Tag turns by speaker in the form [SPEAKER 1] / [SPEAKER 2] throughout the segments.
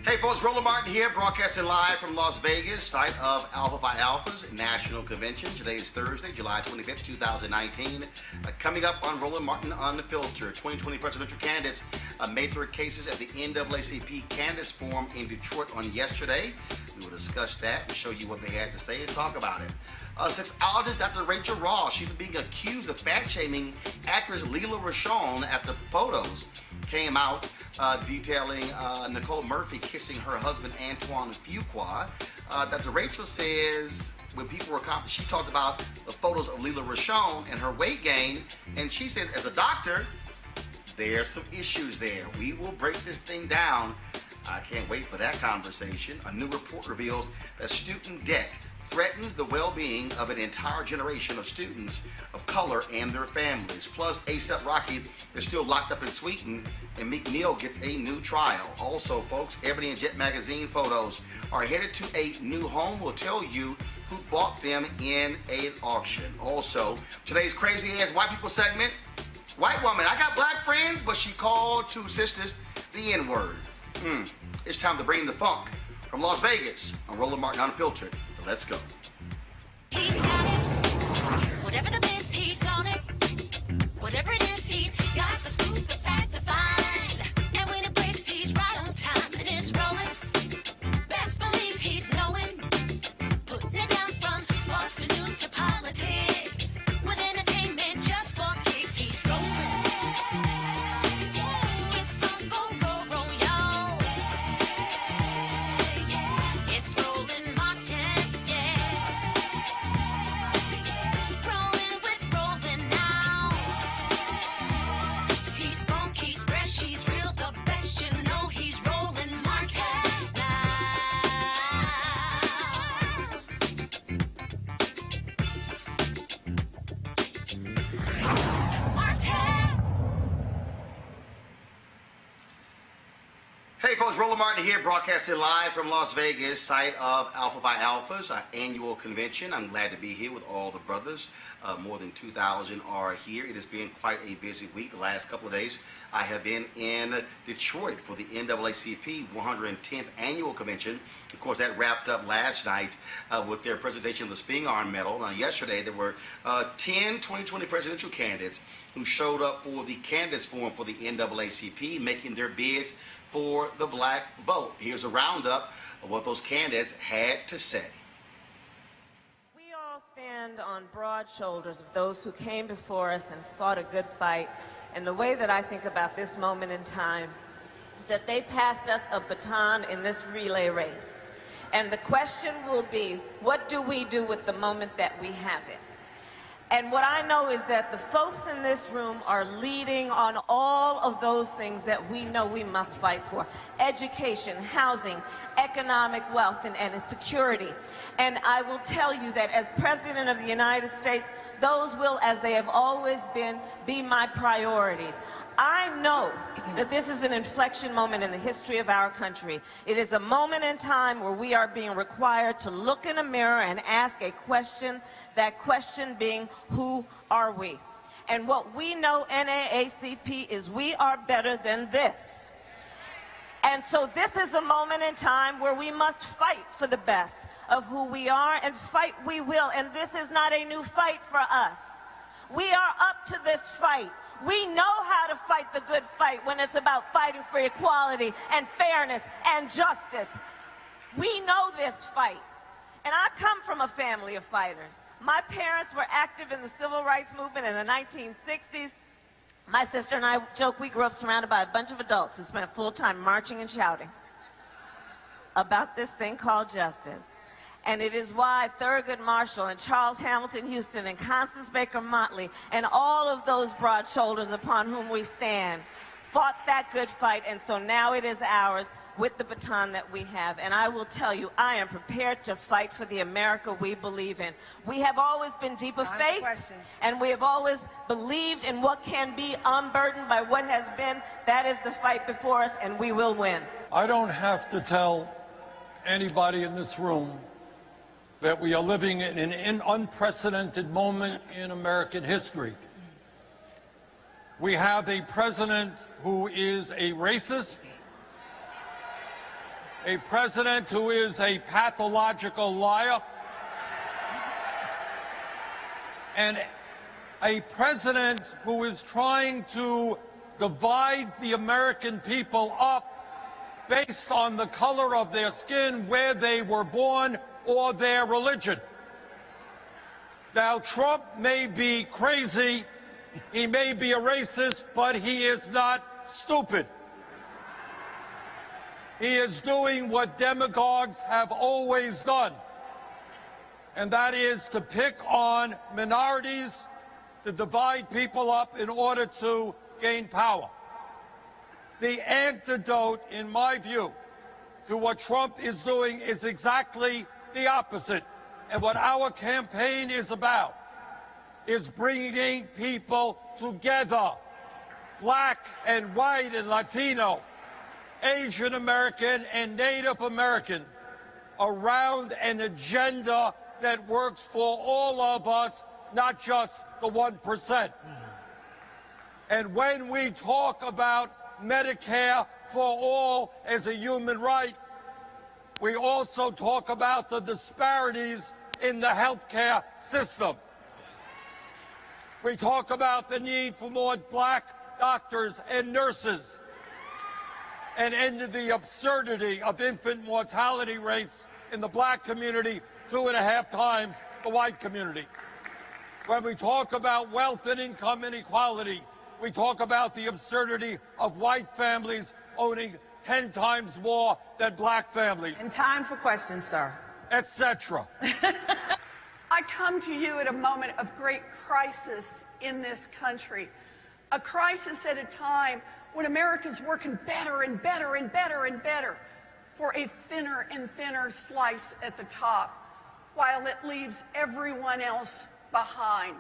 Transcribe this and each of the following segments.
[SPEAKER 1] Hey folks, Roland Martin here, broadcasting live from Las Vegas, site of Alpha Phi Alpha's National Convention. Today is Thursday, July 25th, 2019. Coming up on Roland Martin Unfiltered, 2020 presidential candidates made their cases at the NAACP Candidates Forum in Detroit on yesterday. We will discuss that and show you what they had to say and talk about it. Sexologist Dr. Rachael Ross, she's being accused of fat-shaming actress Lela Rochon after photos came out detailing Nicole Murphy kissing her husband Antoine Fuqua. Dr. Rachael says when people were she talked about the photos of Lela Rochon and her weight gain, and she says as a doctor, there's some issues there. We will break this thing down. I can't wait for that conversation. A new report reveals that student debt threatens the well-being of an entire generation of students of color and their families. Plus, A$AP Rocky is still locked up in Sweden, and Meek Mill gets a new trial. Also, folks, Ebony and Jet Magazine photos are headed to a new home. We'll tell you who bought them in an auction. Also, today's crazy ass white people segment. White woman, I got black friends, but she called two sisters the N-word. It's time to bring the funk. From Las Vegas, I'm Roland Martin Unfiltered. Let's go.
[SPEAKER 2] He's got it. Whatever the biz, he's on it. Whatever it is, he's got the scoop, the fact, the find. And when it breaks, he's right on time and it's rolling. Best believe he's knowing. Putting it down from sports to news to politics. With entertainment just for kicks, he's rolling. It's on go, y'all. It's Roland Martin. Rolling with Roland now. He's funk, he's fresh, he's real, the best, you know he's Roland Martin now. Martin.
[SPEAKER 1] Hey folks, Roland Martin here, broadcasting live from Las Vegas, site of Alpha Phi Alpha's annual convention. I'm glad to be here with all the brothers. More than 2,000 are here. It has been quite a busy week. The last couple of days, I have been in Detroit for the NAACP 110th annual convention. Of course, that wrapped up last night with their presentation of the Sping Arm Medal. Yesterday, there were 10 2020 presidential candidates who showed up for the candidates forum for the NAACP, making their bids for the black vote. Here's a roundup of what those candidates had to say.
[SPEAKER 3] We all stand on broad shoulders of those who came before us and fought a good fight. And the way that I think about this moment in time is that they passed us a baton in this relay race. And the question will be, what do we do with the moment that we have it? And what I know is that the folks in this room are leading on all of those things that we know we must fight for. Education, housing, economic wealth, and security. And I will tell you that as President of the United States, those will, as they have always been, be my priorities. I know that this is an inflection moment in the history of our country. It is a moment in time where we are being required to look in a mirror and ask a question, that question being, who are we? And what we know, NAACP, is we are better than this. And so this is a moment in time where we must fight for the best of who we are, and fight we will. And this is not a new fight for us. We are up to this fight. We know how to fight the good fight when it's about fighting for equality and fairness and justice. We know this fight. And I come from a family of fighters. My parents were active in the civil rights movement in the 1960s. My sister and I joke we grew up surrounded by a bunch of adults who spent full time marching and shouting about this thing called justice. And it is why Thurgood Marshall and Charles Hamilton Houston and Constance Baker Motley and all of those broad shoulders upon whom we stand fought that good fight. And so now it is ours with the baton that we have. And I will tell you, I am prepared to fight for the America we believe in. We have always been deep of faith, and we have always believed in what can be unburdened by what has been. That is the fight before us, and we will win.
[SPEAKER 4] I don't have to tell anybody in this room that we are living in an unprecedented moment in American history. We have a president who is a racist, a president who is a pathological liar, and a president who is trying to divide the American people up based on the color of their skin, where they were born, or their religion. Now, Trump may be crazy, he may be a racist, but he is not stupid. He is doing what demagogues have always done, and that is to pick on minorities, to divide people up in order to gain power. The antidote, in my view, to what Trump is doing is exactly the opposite. And what our campaign is about is bringing people together, black and white and Latino, Asian American and Native American, around an agenda that works for all of us, not just the 1%. And when we talk about Medicare for all as a human right, we also talk about the disparities in the healthcare system. We talk about the need for more black doctors and nurses, and end the absurdity of infant mortality rates in the black community 2.5 times the white community. When we talk about wealth and income inequality, we talk about the absurdity of white families owning 10 times more than black families.
[SPEAKER 5] And time for questions, sir.
[SPEAKER 4] Etc.
[SPEAKER 6] I come to you at a moment of great crisis in this country. A crisis at a time when America's working better and better and better and better for a thinner and thinner slice at the top, while it leaves everyone else behind.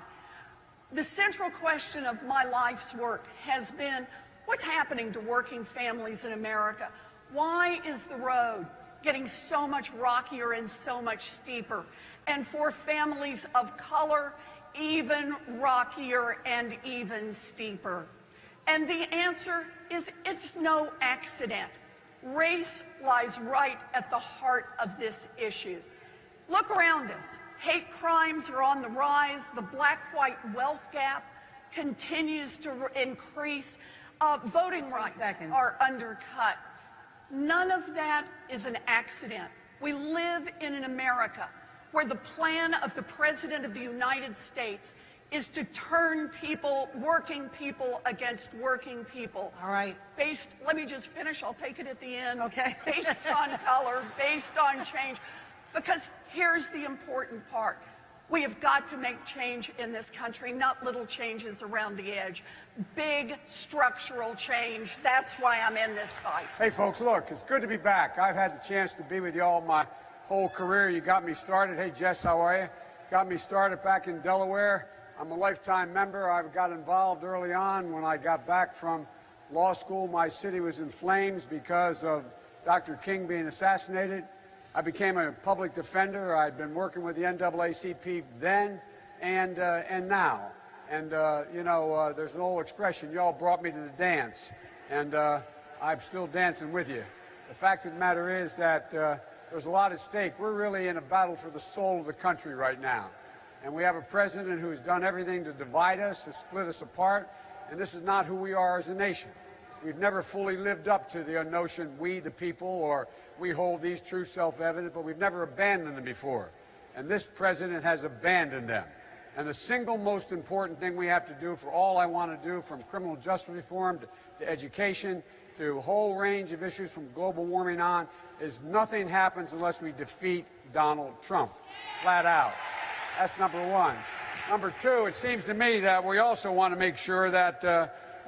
[SPEAKER 6] The central question of my life's work has been, what's happening to working families in America? Why is the road getting so much rockier and so much steeper? And for families of color, even rockier and even steeper. And the answer is, it's no accident. Race lies right at the heart of this issue. Look around us. Hate crimes are on the rise. The black-white wealth gap continues to increase. Voting rights are undercut. None of that is an accident. We live in an America where the plan of the President of the United States is to turn people, working people, against working people.
[SPEAKER 5] All right.
[SPEAKER 6] Let me just finish, I'll take it at the end.
[SPEAKER 5] Okay.
[SPEAKER 6] Based on color, based on change. Because here's the important part. We have got to make change in this country, not little changes around the edge. Big structural change. That's why I'm in this fight.
[SPEAKER 7] Hey, folks, look, it's good to be back. I've had the chance to be with you all my whole career. You got me started. Hey, Jess, how are you? Got me started back in Delaware. I'm a lifetime member. I got involved early on. When I got back from law school, my city was in flames because of Dr. King being assassinated. I became a public defender. I'd been working with the NAACP then and now. And, there's an old expression, y'all brought me to the dance. And I'm still dancing with you. The fact of the matter is that there's a lot at stake. We're really in a battle for the soul of the country right now. And we have a president who's done everything to divide us, to split us apart. And this is not who we are as a nation. We've never fully lived up to the notion, we the people, or we hold these truths self-evident, but we've never abandoned them before. And this president has abandoned them. And the single most important thing we have to do, for all I want to do, from criminal justice reform to education to a whole range of issues from global warming on, is nothing happens unless we defeat Donald Trump, flat out. That's number one. Number two, it seems to me that we also want to make sure that,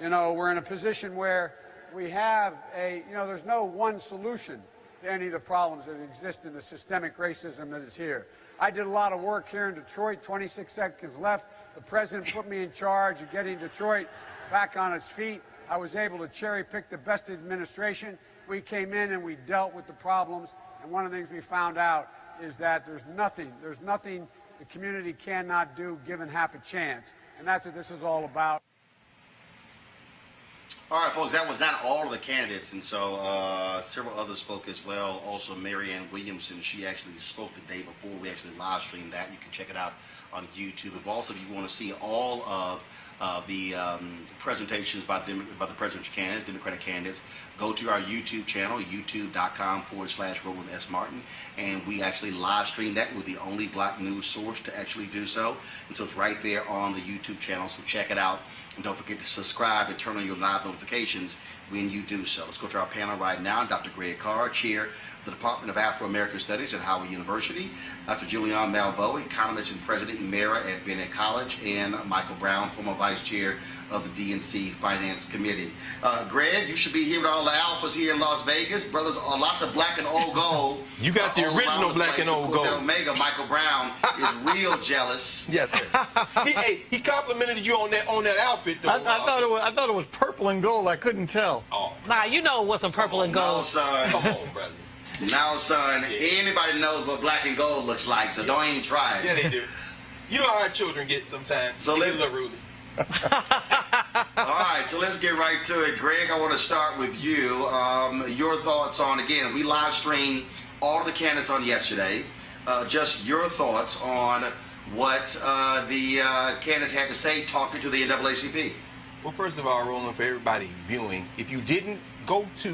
[SPEAKER 7] we're in a position where we have there's no one solution to any of the problems that exist in the systemic racism that is here. I did a lot of work here in Detroit, 26 seconds left. The president put me in charge of getting Detroit back on its feet. I was able to cherry pick the best administration. We came in and we dealt with the problems. And one of the things we found out is that there's nothing the community cannot do given half a chance. And that's what this is all about.
[SPEAKER 1] All right, folks, that was not all of the candidates, and so several others spoke as well. Also, Marianne Williamson, she actually spoke the day before. We actually live streamed that. You can check it out on YouTube. If you want to see all of the presentations by the presidential candidates, Democratic candidates, go to our YouTube channel, youtube.com/Roland S. Martin, and we actually live stream that. We're the only black news source to actually do so, and so it's right there on the YouTube channel, so check it out. And don't forget to subscribe and turn on your live notifications when you do so. Let's go to our panel right now. Dr. Greg Carr, Chair of the Department of Afro-American Studies at Howard University. Dr. Julian Malveaux, Economist and President Emera at Bennett College. And Michael Brown, former Vice Chair of the DNC Finance Committee. Greg, you should be here with all the alphas here in Las Vegas. Brothers, lots of black and old gold.
[SPEAKER 5] You got the original black and old gold.
[SPEAKER 1] Omega, Michael Brown, is real jealous.
[SPEAKER 5] Yes, sir. he complimented you on that outfit, though.
[SPEAKER 8] I thought it was purple and gold. I couldn't tell.
[SPEAKER 5] Oh.
[SPEAKER 9] Nah, you know it wasn't purple and gold.
[SPEAKER 1] No, son.
[SPEAKER 5] Come on, brother.
[SPEAKER 1] Now, son, anybody knows what black and gold looks like, so don't even try it.
[SPEAKER 5] Yeah, they do. You know how our children get sometimes.
[SPEAKER 1] So
[SPEAKER 5] they get a little ruly.
[SPEAKER 1] All right, so let's get right to it. Greg, I want to start with you. Your thoughts on, again, we live streamed all of the candidates on yesterday. Just your thoughts on what the candidates had to say talking to the NAACP.
[SPEAKER 5] Well, first of all, Roland, for everybody viewing, if you didn't go to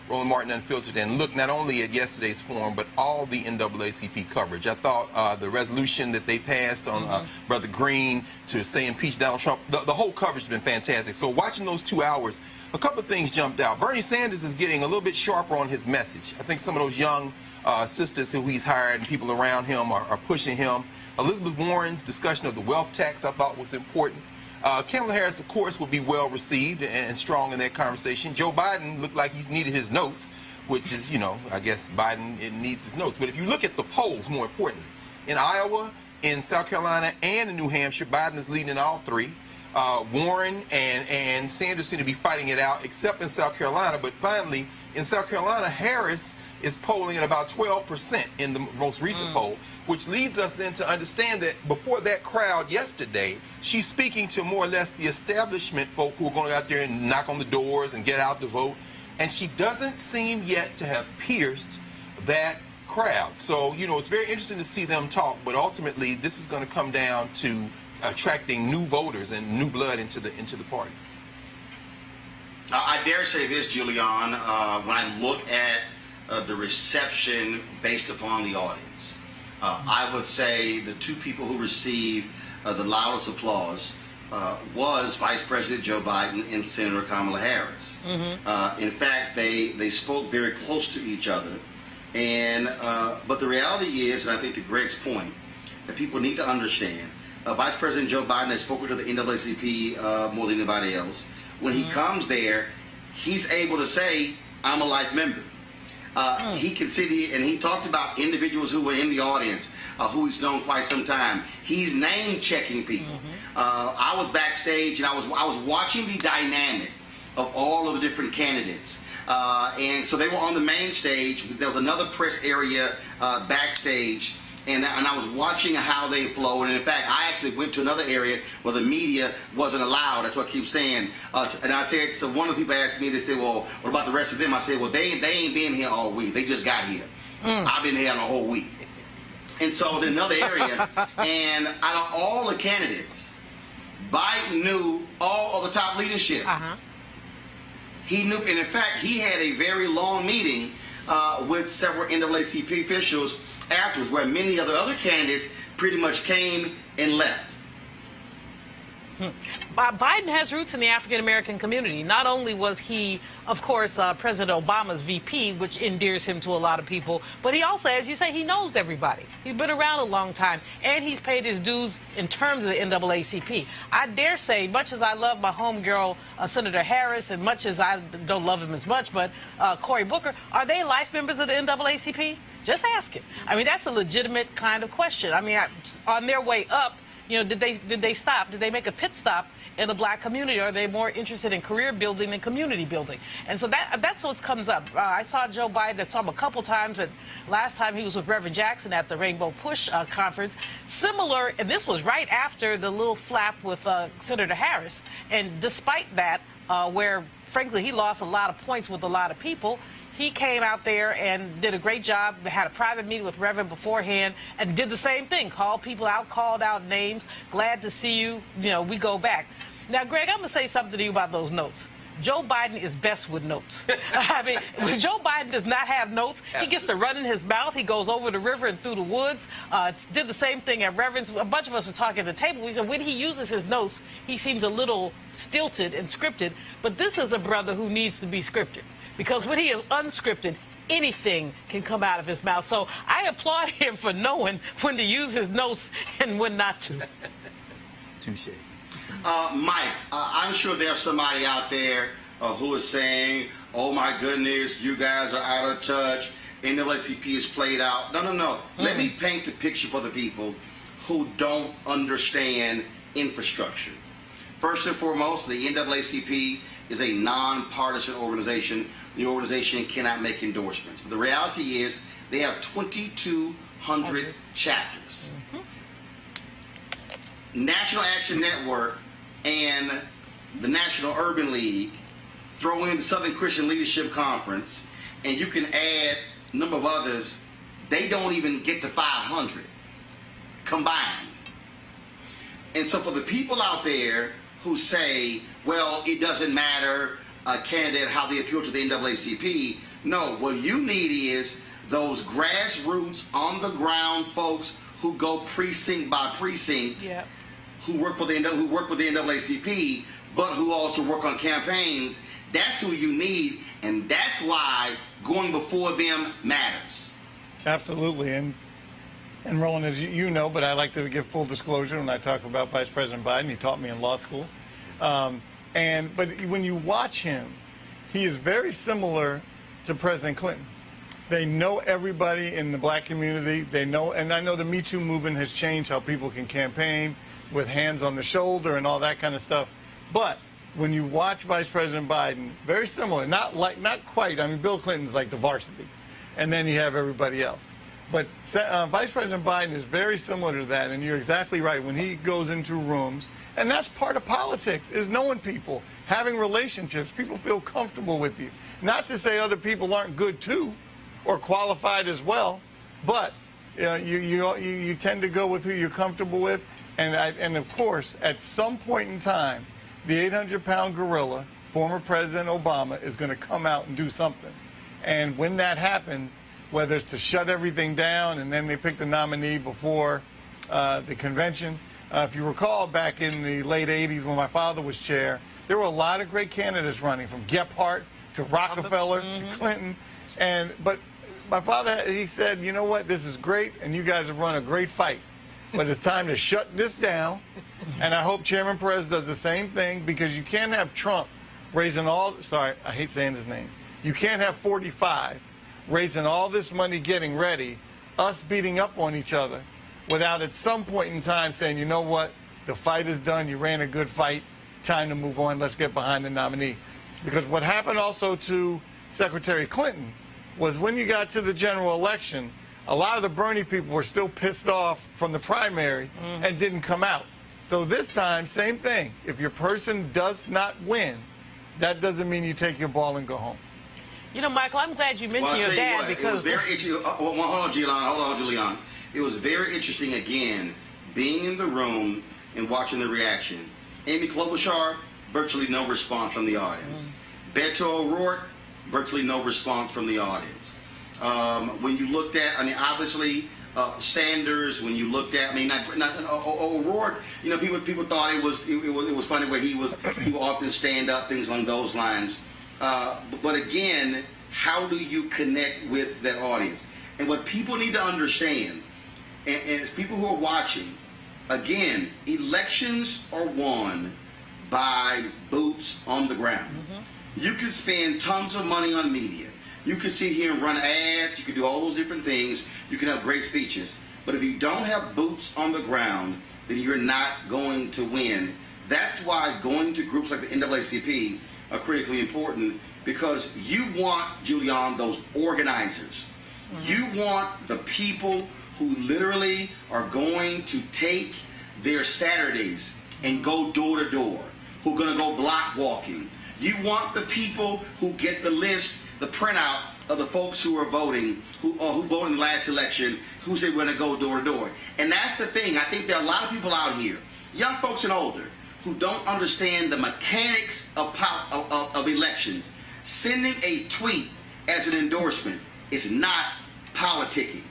[SPEAKER 5] Roland Martin Unfiltered and look not only at yesterday's forum, but all the NAACP coverage. I thought the resolution that they passed on Brother Green to say impeach Donald Trump, the whole coverage has been fantastic. So watching those 2 hours, a couple of things jumped out. Bernie Sanders is getting a little bit sharper on his message. I think some of those young sisters who he's hired and people around him are pushing him. Elizabeth Warren's discussion of the wealth tax I thought was important. Kamala Harris, of course, will be well received and strong in that conversation. Joe Biden looked like he needed his notes, which is, I guess Biden needs his notes. But if you look at the polls, more importantly, in Iowa, in South Carolina, and in New Hampshire, Biden is leading in all three. Warren and Sanders seem to be fighting it out, except in South Carolina. But finally, in South Carolina, Harris is polling at about 12% in the most recent poll, which leads us then to understand that before that crowd yesterday, she's speaking to more or less the establishment folk who are going out there and knock on the doors and get out the vote. And she doesn't seem yet to have pierced that crowd. So, it's very interesting to see them talk, but ultimately this is going to come down to attracting new voters and new blood into the party.
[SPEAKER 1] I dare say this, Julian, when I look at the reception based upon the audience, I would say the two people who received the loudest applause was Vice President Joe Biden and Senator Kamala Harris. In fact, they spoke very close to each other. And but the reality is, and I think to Greg's point, that people need to understand, Vice President Joe Biden has spoken to the NAACP more than anybody else. When he comes there, he's able to say, I'm a life member. He can sit here and he talked about individuals who were in the audience, who he's known quite some time. He's name checking people. I was backstage and I was watching the dynamic of all of the different candidates. And so they were on the main stage. There was another press area backstage. And I was watching how they flowed. And in fact, I actually went to another area where the media wasn't allowed. That's what I keep saying. And I said, so one of the people asked me, they said, well, what about the rest of them? I said, well, they ain't been here all week. They just got here. I've been here the whole week. And so I was in another area. And out of all the candidates, Biden knew all of the top leadership. He knew, and in fact, he had a very long meeting with several NAACP officials afterwards, where many of the other candidates pretty much came and left.
[SPEAKER 9] Biden has roots in the African-American community. Not only was he, of course, President Obama's VP, which endears him to a lot of people, but he also, as you say, he knows everybody. He's been around a long time, and he's paid his dues in terms of the NAACP. I dare say, much as I love my homegirl, Senator Harris, and much as I don't love him as much, but Cory Booker, are they life members of the NAACP? Just ask him. I mean, that's a legitimate kind of question. I mean, on their way up, did they stop? Did they make a pit stop in the black community? Or are they more interested in career building than community building? And so that's what comes up. I saw Joe Biden. I saw him a couple times, but last time he was with Reverend Jackson at the Rainbow Push conference. Similar, and this was right after the little flap with Senator Harris. And despite that, where, frankly, he lost a lot of points with a lot of people. He came out there and did a great job. They had a private meeting with Reverend beforehand and did the same thing. Called people out, called out names. Glad to see you. You know, we go back. Now, Greg, I'm going to say something to you about those notes. Joe Biden is best with notes. I mean, when Joe Biden does not have notes, he gets to run in his mouth. He goes over the river and through the woods. Did the same thing at Reverend's. A bunch of us were talking at the table. We said when he uses his notes, he seems a little stilted and scripted. But this is a brother who needs to be scripted. Because when he is unscripted, anything can come out of his mouth. So I applaud him for knowing when to use his notes and when not to.
[SPEAKER 5] Touche.
[SPEAKER 1] Mike, I'm sure there's somebody out there who is saying, oh my goodness, you guys are out of touch. NAACP is played out. No. Let me paint the picture for the people who don't understand infrastructure. First and foremost, the NAACP is a nonpartisan organization. The organization cannot make endorsements. But the reality is they have 2,200 chapters. National Action Network and the National Urban League throw in the Southern Christian Leadership Conference, and you can add a number of others. They don't even get to 500 combined. And so for the people out there who say, well, it doesn't matter a candidate how they appeal to the NAACP, no, what you need is those grassroots, on the ground folks who go precinct by precinct, who work with the NAACP, but who also work on campaigns. That's who you need, and that's why going before them matters.
[SPEAKER 8] Absolutely, and Roland, as you know, but I like to give full disclosure when I talk about Vice President Biden. He taught me in law school, but when you watch him, he is very similar to President Clinton. They know everybody in the black community. They know, and I know the Me Too movement has changed how people can campaign with hands on the shoulder and all that kind of stuff. But when you watch Vice President Biden, very similar, not quite. I mean, Bill Clinton's like the varsity, and then you have everybody else. But Vice President Biden is very similar to that, and you're exactly right. When he goes into rooms, and that's part of politics, is knowing people, having relationships. People feel comfortable with you. Not to say other people aren't good too, or qualified as well, but you tend to go with who you're comfortable with. And of course, at some point in time, the 800-pound gorilla, former President Obama, is going to come out and do something. And when that happens, whether it's to shut everything down and then they pick the nominee before the convention. If you recall, back in the late 80s when my father was chair, there were a lot of great candidates running, from Gephardt to Rockefeller to Clinton. But my father, he said, you know what, this is great, and you guys have run a great fight. But it's time to shut this down, and I hope Chairman Prez does the same thing, because you can't have Trump raising I hate saying his name. You can't have 45 raising all this money, getting ready, us beating up on each other, without at some point in time saying, you know what, the fight is done, you ran a good fight, time to move on, let's get behind the nominee. Because what happened also to Secretary Clinton was when you got to the general election, a lot of the Bernie people were still pissed off from the primary and didn't come out. So this time, same thing. If your person does not win, that doesn't mean you take your ball and go home.
[SPEAKER 9] You know, Michael, I'm glad you mentioned your dad, because...
[SPEAKER 1] It was very interesting. Hold on, Julian. It was very interesting, again, being in the room and watching the reaction. Amy Klobuchar, virtually no response from the audience. Beto O'Rourke, virtually no response from the audience. When you looked at, I mean, obviously, Sanders, when you looked at, I mean, not O'Rourke, you know, people thought it was funny where he would often stand up, things along those lines. But again, how do you connect with that audience? And what people need to understand, and people who are watching, again, elections are won by boots on the ground. You can spend tons of money on media. You can sit here and run ads. You can do all those different things. You can have great speeches. But if you don't have boots on the ground, then you're not going to win. That's why going to groups like the NAACP are critically important, because you want, Julian, those organizers. You want the people who literally are going to take their Saturdays and go door to door, who are going to go block walking. You want the people who get the list, the printout of the folks who are voting, who voted in the last election, who say we're going to go door to door. And that's the thing. I think there are a lot of people out here, young folks and older, who don't understand the mechanics of elections. Sending a tweet as an endorsement is not politicking.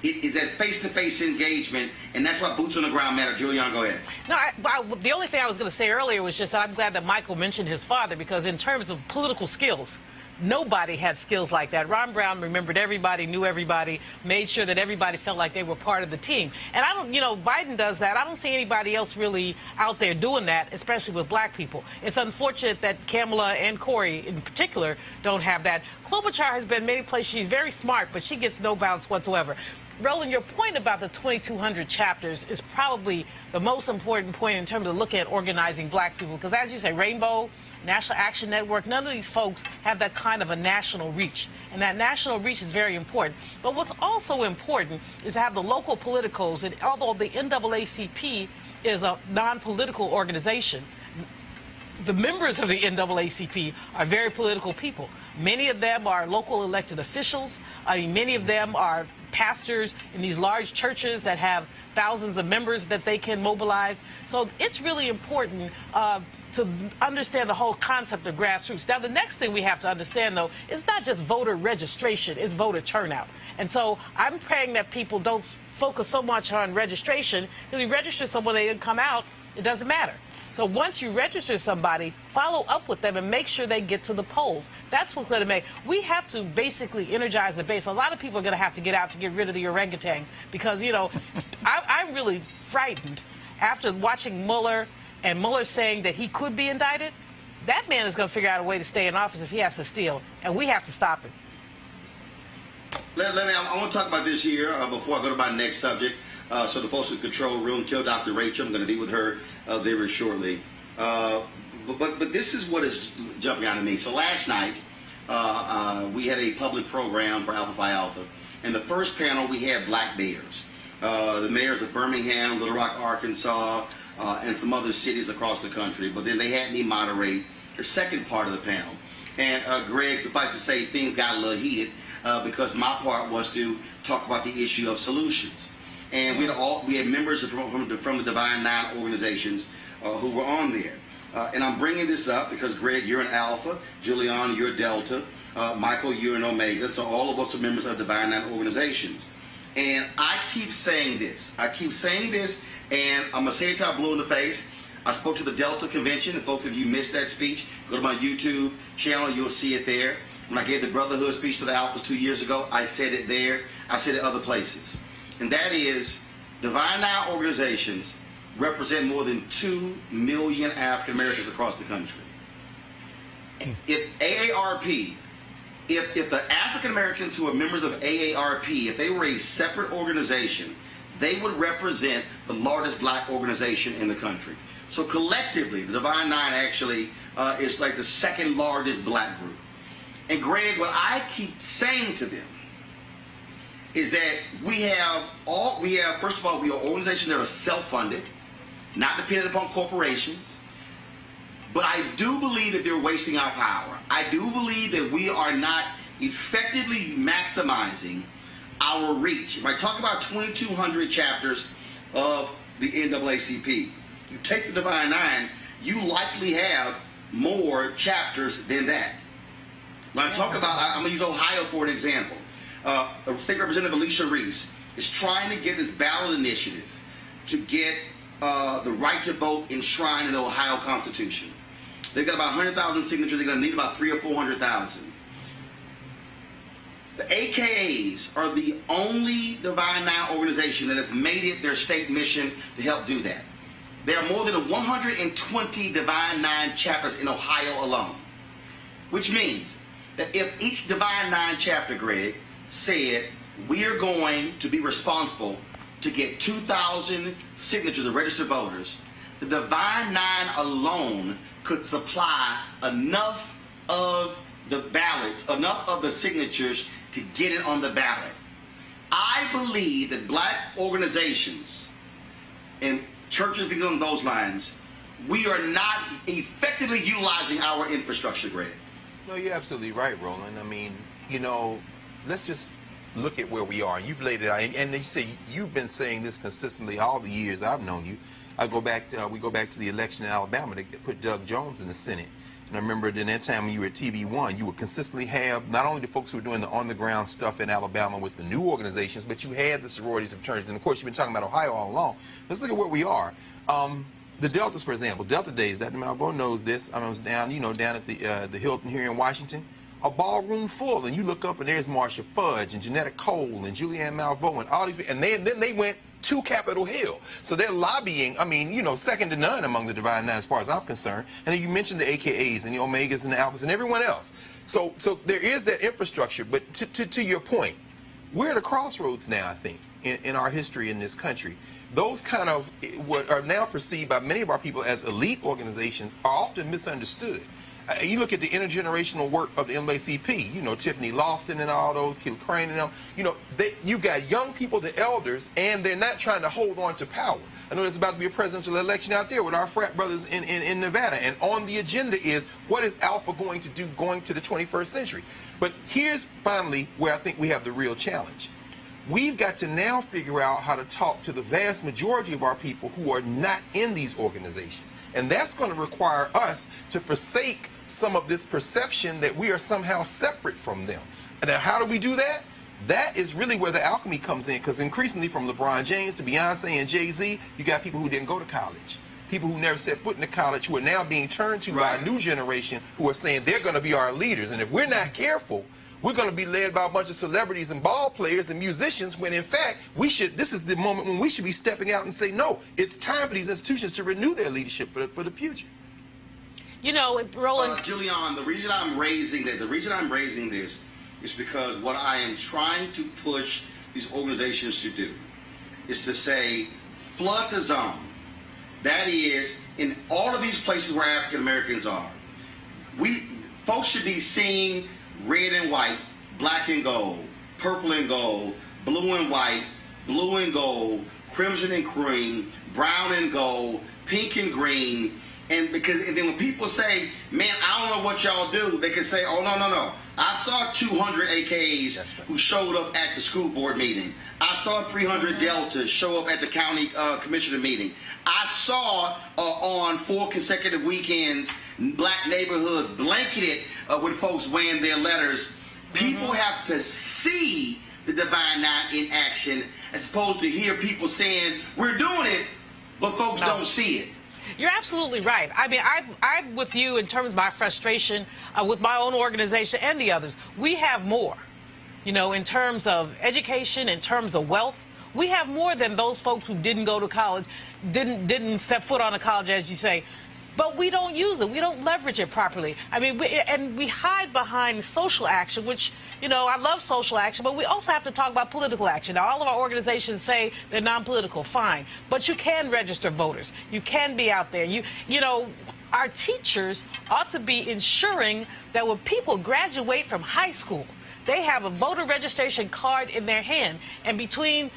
[SPEAKER 1] It is that face-to-face engagement, and that's why boots on the ground matter. Julian, go ahead.
[SPEAKER 9] No, the only thing I was going to say earlier was just that I'm glad that Michael mentioned his father, because in terms of political skills, nobody had skills like that. Ron Brown remembered everybody, knew everybody, made sure that everybody felt like they were part of the team. And I don't, Biden does that. I don't see anybody else really out there doing that, especially with black people. It's unfortunate that Kamala and Corey in particular don't have that. Klobuchar has been many places. She's very smart, but she gets no bounce whatsoever. Roland, your point about the 2,200 chapters is probably the most important point in terms of looking at organizing black people. Because as you say, Rainbow, National Action Network, none of these folks have that kind of a national reach. And that national reach is very important. But what's also important is to have the local politicals. And although the NAACP is a non-political organization, the members of the NAACP are very political people. Many of them are local elected officials. Many of them are pastors in these large churches that have thousands of members that they can mobilize. So it's really important to understand the whole concept of grassroots. Now, the next thing we have to understand, though, is not just voter registration, it's voter turnout. And so I'm praying that people don't focus so much on registration. If you register someone, they didn't come out, it doesn't matter. So once you register somebody, follow up with them and make sure they get to the polls. That's what's going to make. We have to basically energize the base. A lot of people are going to have to get out to get rid of the orangutan because, I'm really frightened after watching Mueller and Mueller saying that he could be indicted. That man is going to figure out a way to stay in office if he has to steal, and we have to stop him.
[SPEAKER 1] I want to talk about this here before I go to my next subject. So the folks in the control room, tell Dr. Rachel, I'm going to be with her very shortly. But this is what is jumping out at me. So last night, we had a public program for Alpha Phi Alpha. And the first panel, we had black mayors. The mayors of Birmingham, Little Rock, Arkansas, and some other cities across the country. But then they had me moderate the second part of the panel. And Greg, suffice to say, things got a little heated because my part was to talk about the issue of solutions. And we had members from the Divine Nine organizations who were on there. And I'm bringing this up because, Greg, you're an Alpha. Julian, you're a Delta. Michael, you're an Omega. So all of us are members of Divine Nine organizations. And I keep saying this. And I'm going to say it till I'm blue in the face. I spoke to the Delta convention. And folks, if you missed that speech, go to my YouTube channel. You'll see it there. When I gave the Brotherhood speech to the Alphas 2 years ago, I said it there. I said it other places. And that is, Divine Nine organizations represent more than 2 million African Americans across the country. If AARP, if the African Americans who are members of AARP, if they were a separate organization, they would represent the largest black organization in the country. So collectively, the Divine Nine actually is like the second largest black group. And Greg, what I keep saying to them is that first of all, we are organizations that are self-funded, not dependent upon corporations. But I do believe that they're wasting our power. I do believe that we are not effectively maximizing our reach. If I talk about 2,200 chapters of the NAACP, you take the Divine Nine, you likely have more chapters than that. When I talk about, I'm going to use Ohio for an example. State Representative Alicia Reese is trying to get this ballot initiative to get the right to vote enshrined in the Ohio Constitution. They've got about 100,000 signatures. They're going to need about 300,000 or 400,000. The AKAs are the only Divine Nine organization that has made it their state mission to help do that. There are more than 120 Divine Nine chapters in Ohio alone, which means that if each Divine Nine chapter, Greg, said we are going to be responsible to get 2,000 signatures of registered voters, the Divine Nine alone could supply enough of the ballots, enough of the signatures to get it on the ballot. I believe that black organizations and churches along those lines we are not effectively utilizing our infrastructure, Greg.
[SPEAKER 5] No, you're absolutely right, Roland. I mean, you know, let's just look at where we are. You've laid it out, and you say you've been saying this consistently all the years I've known you. We go back to the election in Alabama to put Doug Jones in the Senate. And I remember in that time when you were at TV1, you would consistently have not only the folks who were doing the on-the-ground stuff in Alabama with the new organizations, but you had the sororities and fraternities. And of course, you've been talking about Ohio all along. Let's look at where we are. The Deltas, for example, Delta Days. Dr. Malvo knows this. I was down, down at the Hilton here in Washington. A ballroom full, and you look up and there's Marsha Fudge and Janetta Cole and Julianne Malvo and all these people, and then they went to Capitol Hill. So they're lobbying, I mean, second to none among the Divine Nine as far as I'm concerned. And then you mentioned the AKAs and the Omegas and the Alphas and everyone else. So there is that infrastructure, but to your point, we're at a crossroads now, I think, in our history in this country. Those kind of what are now perceived by many of our people as elite organizations are often misunderstood. You look at the intergenerational work of the NAACP, Tiffany Lofton and all those, Kill Crane and them, you've got young people, the elders, and they're not trying to hold on to power. I know there's about to be a presidential election out there with our frat brothers in Nevada, and on the agenda is what is Alpha going to do going to the 21st century. But here's finally where I think we have the real challenge. We've got to now figure out how to talk to the vast majority of our people who are not in these organizations. And that's going to require us to forsake some of this perception that we are somehow separate from them. And now, how do we do that? That is really where the alchemy comes in, because increasingly from LeBron James to Beyonce and Jay-Z, you got people who didn't go to college. People who never set foot in the college who are now being turned to by a new generation who are saying they're going to be our leaders. And if we're not careful, we're going to be led by a bunch of celebrities and ball players and musicians when, in fact, this is the moment when we should be stepping out and say, no, it's time for these institutions to renew their leadership for the future.
[SPEAKER 9] Roland.
[SPEAKER 1] Julian, the reason I'm raising this is because what I am trying to push these organizations to do is to say, flood the zone. That is, in all of these places where African Americans are, folks should be seeing red and white, black and gold, purple and gold, blue and white, blue and gold, crimson and cream, brown and gold, pink and green. And then when people say, man, I don't know what y'all do, they can say, oh, no. I saw 200 AKAs who showed up at the school board meeting. I saw 300 Deltas show up at the county commissioner meeting. I saw on 4 consecutive weekends black neighborhoods blanketed with folks wearing their letters. People have to see the Divine Nine in action as opposed to hear people saying, we're doing it, but folks don't see it.
[SPEAKER 9] You're absolutely right. I mean, I'm with you in terms of my frustration with my own organization and the others. We have more, in terms of education, in terms of wealth. We have more than those folks who didn't go to college, didn't step foot on a college, as you say. But we don't use it. We don't leverage it properly. I mean, we hide behind social action, which, I love social action, but we also have to talk about political action. Now, all of our organizations say they're non-political, fine. But you can register voters. You can be out there. Our teachers ought to be ensuring that when people graduate from high school, they have a voter registration card in their hand. And between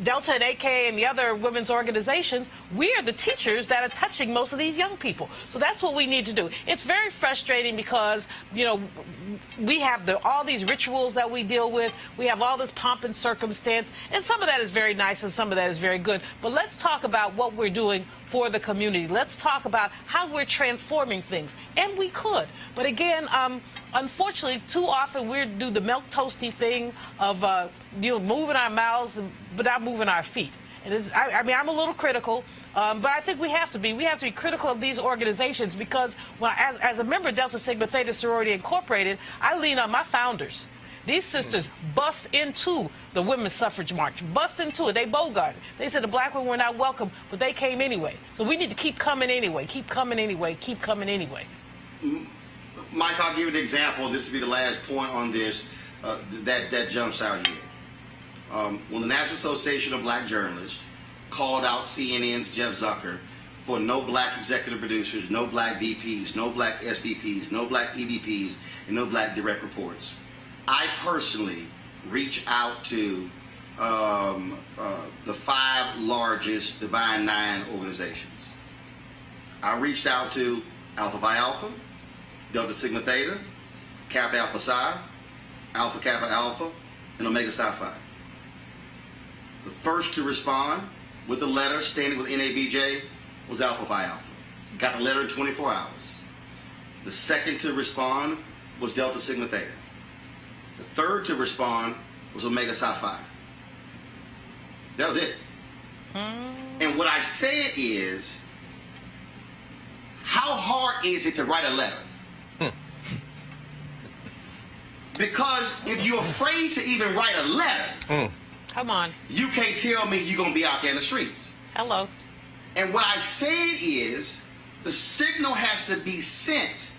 [SPEAKER 9] Delta and AK and the other women's organizations, we are the teachers that are touching most of these young people. So that's what we need to do. It's very frustrating because, we have all these rituals that we deal with. We have all this pomp and circumstance, and some of that is very nice and some of that is very good. But let's talk about what we're doing for the community. Let's talk about how we're transforming things. And we could. But again, unfortunately, too often we do the milk toasty thing of moving our mouths but not moving our feet. I'm a little critical, but I think we have to be. We have to be critical of these organizations because as a member of Delta Sigma Theta Sorority Incorporated, I lean on my founders. These sisters bust into the women's suffrage march, bust into it. They bogarted. They said the black women were not welcome, but they came anyway. So we need to keep coming anyway, keep coming anyway, keep coming anyway.
[SPEAKER 1] Mike, I'll give you an example. This will be the last point on this that jumps out here. When the National Association of Black Journalists called out CNN's Jeff Zucker for no black executive producers, no black VPs, no black SVPs, no black EVPs, and no black direct reports, I personally reached out to the 5 largest Divine Nine organizations. I reached out to Alpha Phi Alpha, Delta Sigma Theta, Kappa Alpha Psi, Alpha Kappa Alpha, and Omega Psi Phi. The first to respond with the letter standing with NABJ was Alpha Phi Alpha. Got the letter in 24 hours. The second to respond was Delta Sigma Theta. The third to respond was Omega Psi Phi. That was it. And what I said is, how hard is it to write a letter? Because if you're afraid to even write a letter,
[SPEAKER 9] come on,
[SPEAKER 1] you can't tell me you're going to be out there in the streets.
[SPEAKER 9] Hello.
[SPEAKER 1] And what I said is, the signal has to be sent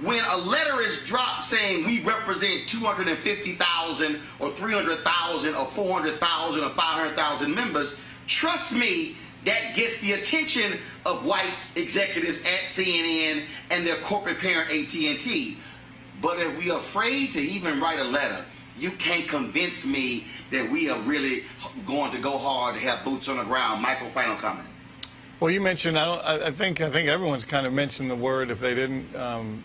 [SPEAKER 1] when a letter is dropped saying we represent 250,000 or 300,000 or 400,000 or 500,000 members. Trust me, that gets the attention of white executives at CNN and their corporate parent AT&T. But if we are afraid to even write a letter, you can't convince me that we are really going to go hard to have boots on the ground. Michael, final comment.
[SPEAKER 8] Well, you mentioned, I think everyone's kind of mentioned the word, if they didn't,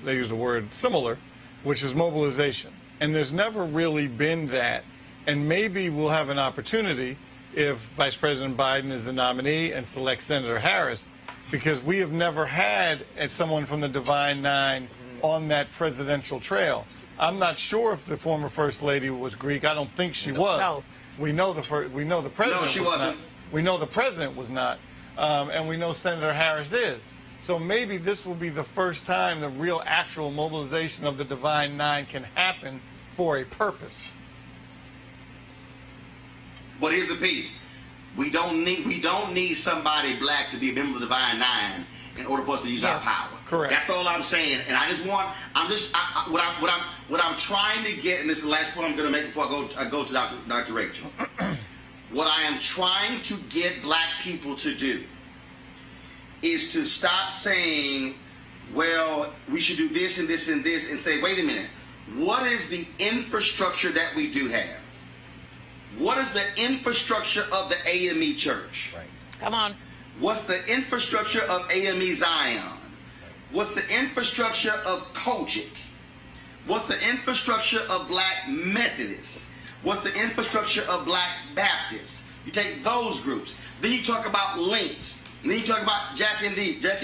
[SPEAKER 8] they used the word similar, which is mobilization. And there's never really been that. And maybe we'll have an opportunity if Vice President Biden is the nominee and selects Senator Harris, because we have never had someone from the Divine Nine on that presidential trail. I'm not sure if the former First Lady was Greek. I don't think she was.
[SPEAKER 9] No.
[SPEAKER 8] We know the president.
[SPEAKER 1] No, she wasn't.
[SPEAKER 8] We know the president was not. And we know Senator Harris is. So maybe this will be the first time the real actual mobilization of the Divine Nine can happen for a purpose.
[SPEAKER 1] But here's the piece. We don't need somebody black to be a member of the Divine Nine in order for us to use our power.
[SPEAKER 8] Correct.
[SPEAKER 1] That's all I'm saying. And what I'm trying to get, and this is the last point I'm going to make before I go to Dr. Rachel. What I am trying to get black people to do is to stop saying, well, we should do this and this and this, and say, wait a minute, what is the infrastructure that we do have? What is the infrastructure of the AME Church?
[SPEAKER 10] Right.
[SPEAKER 9] Come on.
[SPEAKER 1] What's the infrastructure of AME Zion? What's the infrastructure of Kojic? What's the infrastructure of Black Methodists? What's the infrastructure of Black Baptists? You take those groups. Then you talk about Links. And then you talk about Jack and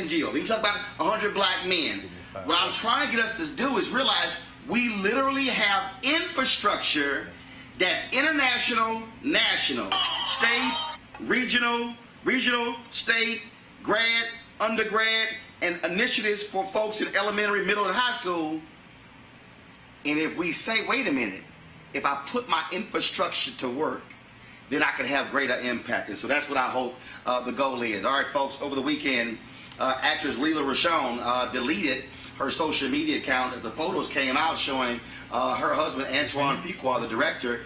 [SPEAKER 1] Jill. Then you talk about 100 Black Men. What I'm trying to get us to do is realize we literally have infrastructure that's international, national, state, regional, state, grad, undergrad, and initiatives for folks in elementary, middle, and high school. And if we say, wait a minute, if I put my infrastructure to work, then I can have greater impact. And so that's what I hope the goal is. All right, folks, over the weekend, actress Lela Rochon deleted her social media account as the photos came out showing her husband, Antoine Fuqua, the director,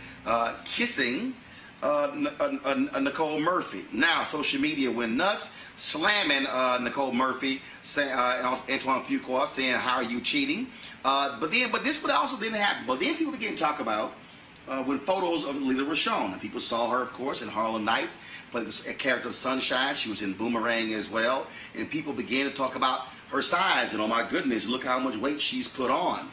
[SPEAKER 1] kissing Nicole Murphy. Now, social media went nuts, slamming Nicole Murphy, Antoine Fuqua, saying, how are you cheating? But this also didn't happen. But then people began to talk about when photos of Lela Rochon. And people saw her, of course, in Harlem Nights, played a character of Sunshine. She was in Boomerang as well. And people began to talk about her size. And oh my goodness, look how much weight she's put on.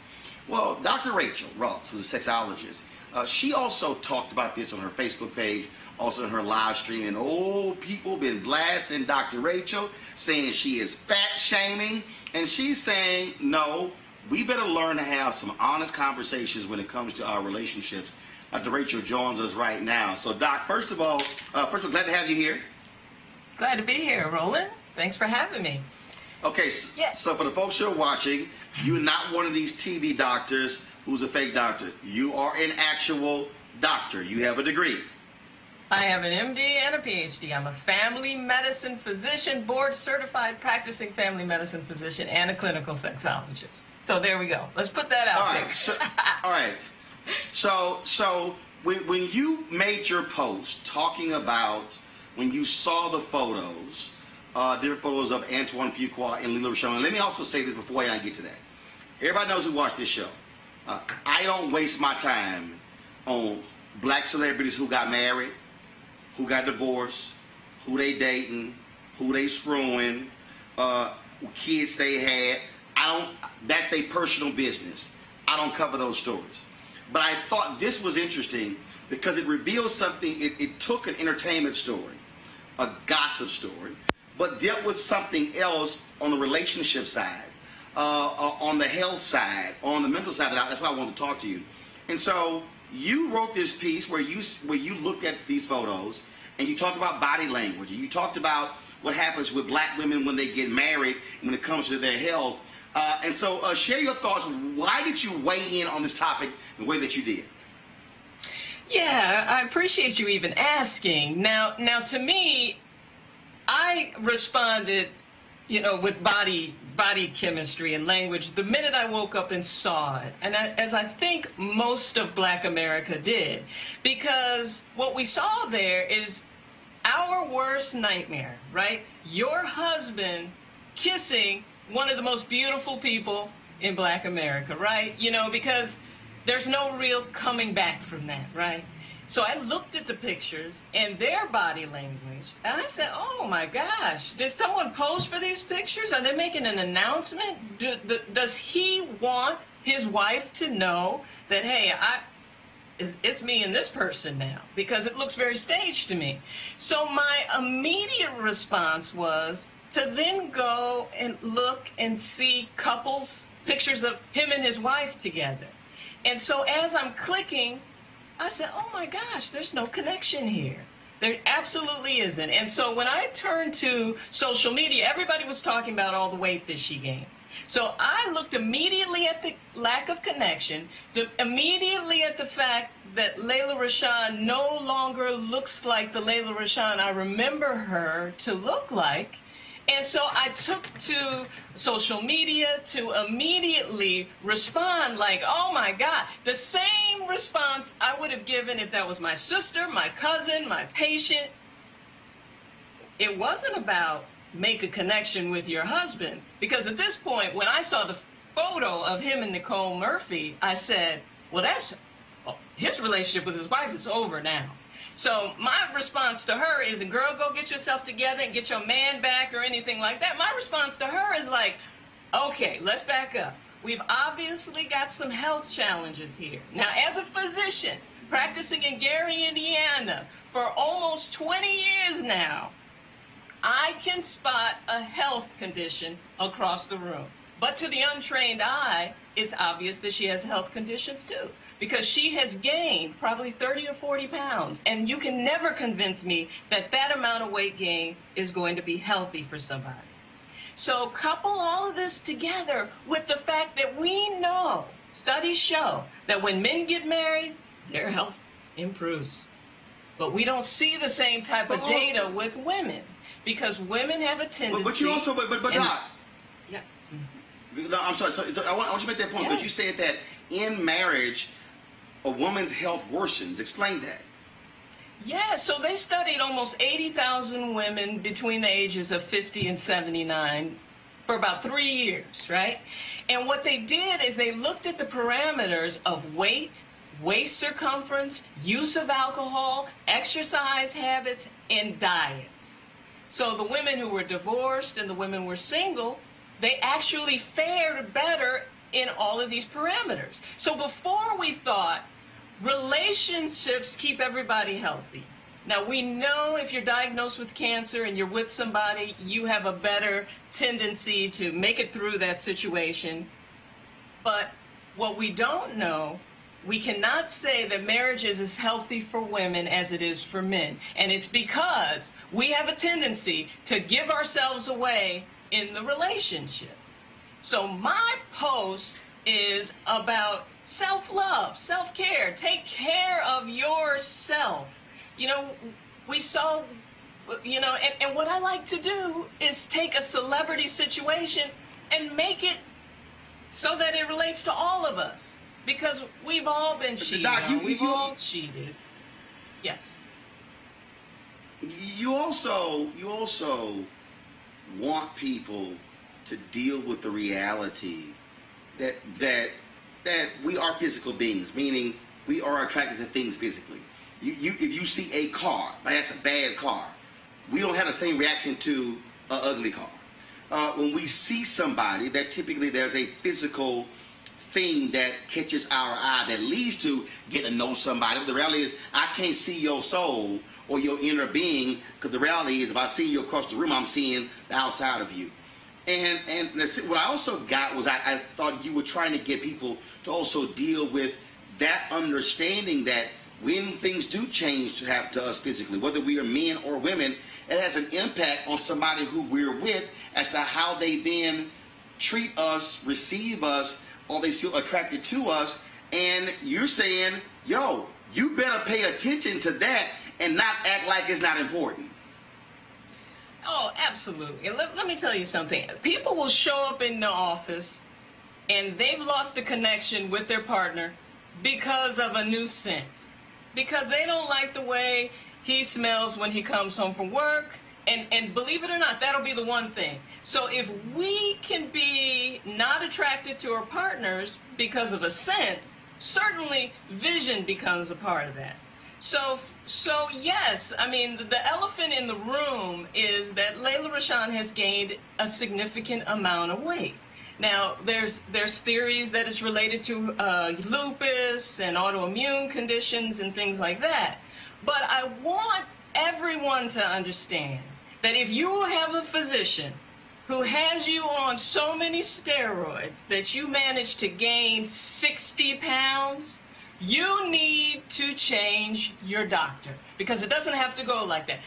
[SPEAKER 1] Well, Dr. Rachael Ross, who's a sexologist, she also talked about this on her Facebook page, also in her live stream. And people been blasting Dr. Rachael, saying that she is fat shaming. And she's saying, no, we better learn to have some honest conversations when it comes to our relationships. Dr. Rachael joins us right now. So, Doc, first of all, glad to have you here.
[SPEAKER 11] Glad to be here, Roland. Thanks for having me.
[SPEAKER 1] Okay,
[SPEAKER 11] Yes.
[SPEAKER 1] So for the folks who are watching, you're not one of these TV doctors who's a fake doctor. You are an actual doctor. You have a degree.
[SPEAKER 11] I have an MD and a PhD. I'm a family medicine physician, board certified practicing family medicine physician, and a clinical sexologist. So there we go. Let's put that out there.
[SPEAKER 1] All right. So when you made your post talking about when you saw the photos, different photos of Antoine Fuqua and Lela Rochon, and let me also say this before I get to that. Everybody knows who watched this show. I don't waste my time on black celebrities who got married, who got divorced, who they dating, who they screwing. kids they had. That's their personal business. I don't cover those stories. But I thought this was interesting because it revealed something. It took an entertainment story, a gossip story, but dealt with something else on the relationship side, on the health side, on the mental side. That's why I wanted to talk to you. And so you wrote this piece where you looked at these photos and you talked about body language. And you talked about what happens with black women when they get married when it comes to their health. And so share your thoughts. Why did you weigh in on this topic the way that you did?
[SPEAKER 11] Yeah, I appreciate you even asking. Now to me, I responded, with body chemistry and language the minute I woke up and saw it. And as I think most of Black America did, because what we saw there is our worst nightmare, right? Your husband kissing one of the most beautiful people in Black America, right? Because there's no real coming back from that, right? So I looked at the pictures and their body language, and I said, oh my gosh, did someone pose for these pictures? Are they making an announcement? Does he want his wife to know that, hey, it's me and this person now? Because it looks very staged to me. So my immediate response was to then go and look and see couples, pictures of him and his wife together. And so as I'm clicking, I said, oh my gosh, there's no connection here. There absolutely isn't. And so when I turned to social media, everybody was talking about all the weight that she gained. So I looked immediately at the lack of connection, immediately at the fact that Lela Rochon no longer looks like the Lela Rochon I remember her to look like. And so I took to social media to immediately respond like, oh my God, the same response I would have given if that was my sister, my cousin, my patient. It wasn't about make a connection with your husband, because at this point, when I saw the photo of him and Nicole Murphy, I said, well, his relationship with his wife is over now. So my response to her isn't, girl, go get yourself together and get your man back or anything like that. My response to her is like, okay, let's back up. We've obviously got some health challenges here. Now, as a physician practicing in Gary, Indiana for almost 20 years now, I can spot a health condition across the room. But to the untrained eye, it's obvious that she has health conditions too, because she has gained probably 30 or 40 pounds. And you can never convince me that that amount of weight gain is going to be healthy for somebody. So couple all of this together with the fact that we know, studies show, that when men get married, their health improves. But we don't see the same type of data with women, because women have a tendency.
[SPEAKER 1] But you also, but Doc.
[SPEAKER 11] Yeah.
[SPEAKER 1] No, I'm sorry. So I want you to make that point, because you said that in marriage, a woman's health worsens. Explain that.
[SPEAKER 11] Yeah, so they studied almost 80,000 women between the ages of 50 and 79 for about 3 years, right? And what they did is they looked at the parameters of weight, waist circumference, use of alcohol, exercise habits, and diets. So the women who were divorced and the women who were single, they actually fared better in all of these parameters. So before we thought relationships keep everybody healthy. Now we know if you're diagnosed with cancer and you're with somebody, you have a better tendency to make it through that situation. But what we don't know, we cannot say that marriage is as healthy for women as it is for men. And it's because we have a tendency to give ourselves away in the relationship. So my post is about self-love, self-care. Take care of yourself. You know, we saw, you know, and what I like to do is take a celebrity situation and make it so that it relates to all of us. Because we've all been cheated on. We've all cheated. Yes.
[SPEAKER 1] You also want people to deal with the reality that we are physical beings, meaning we are attracted to things physically. If you see a car, that's a bad car, we don't have the same reaction to an ugly car. when we see somebody, that typically there's a physical thing that catches our eye that leads to getting to know somebody. But the reality is, I can't see your soul or your inner being, because the reality is, if I see you across the room, I'm seeing the outside of you. And what I also got was I thought you were trying to get people to also deal with that understanding that when things do change to happen to us physically, whether we are men or women, it has an impact on somebody who we're with as to how they then treat us, receive us, or they feel attracted to us. And you're saying, yo, you better pay attention to that and not act like it's not important.
[SPEAKER 11] Oh, absolutely. Let me tell you something. People will show up in the office and they've lost a connection with their partner because of a new scent. Because they don't like the way he smells when he comes home from work. And believe it or not, that'll be the one thing. So if we can be not attracted to our partners because of a scent, certainly vision becomes a part of that. So yes, I mean, the elephant in the room is that Lela Rochon has gained a significant amount of weight. Now, there's theories that it's related to lupus and autoimmune conditions and things like that. But I want everyone to understand that if you have a physician who has you on so many steroids that you manage to gain 60 pounds, you need to change your doctor, because it doesn't have to go like that.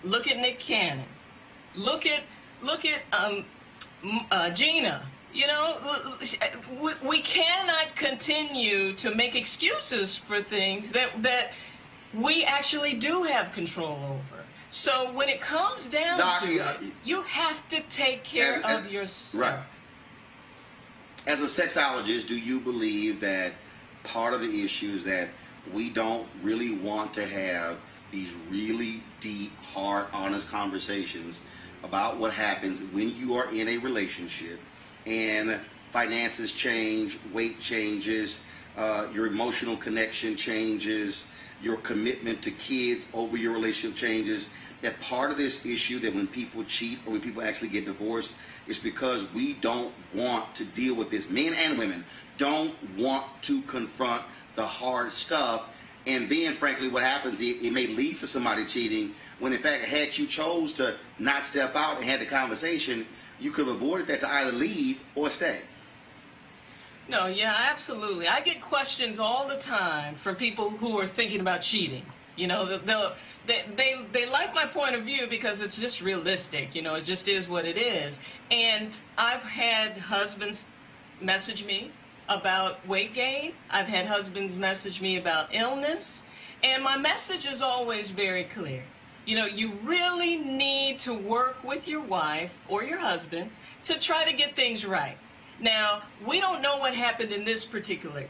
[SPEAKER 11] Look at Nick Cannon. Look at Gina. You know, we cannot continue to make excuses for things that we actually do have control over. So when it comes down to it, you have to take care of yourself.
[SPEAKER 1] Right. As a sexologist, do you believe that part of the issue is that we don't really want to have these really deep, hard, honest conversations about what happens when you are in a relationship and finances change, weight changes, your emotional connection changes, your commitment to kids over your relationship changes? That part of this issue, that when people cheat or when people actually get divorced, is because we don't want to deal with this. Men and women don't want to confront the hard stuff. And then, frankly, what happens, it may lead to somebody cheating, when in fact, had you chose to not step out and had the conversation, you could have avoided that to either leave or stay.
[SPEAKER 11] No, yeah, absolutely. I get questions all the time from people who are thinking about cheating. You know, they like my point of view because it's just realistic. You know, it just is what it is. And I've had husbands message me about weight gain. I've had husbands message me about illness. And my message is always very clear. You know, you really need to work with your wife or your husband to try to get things right. Now, we don't know what happened in this particular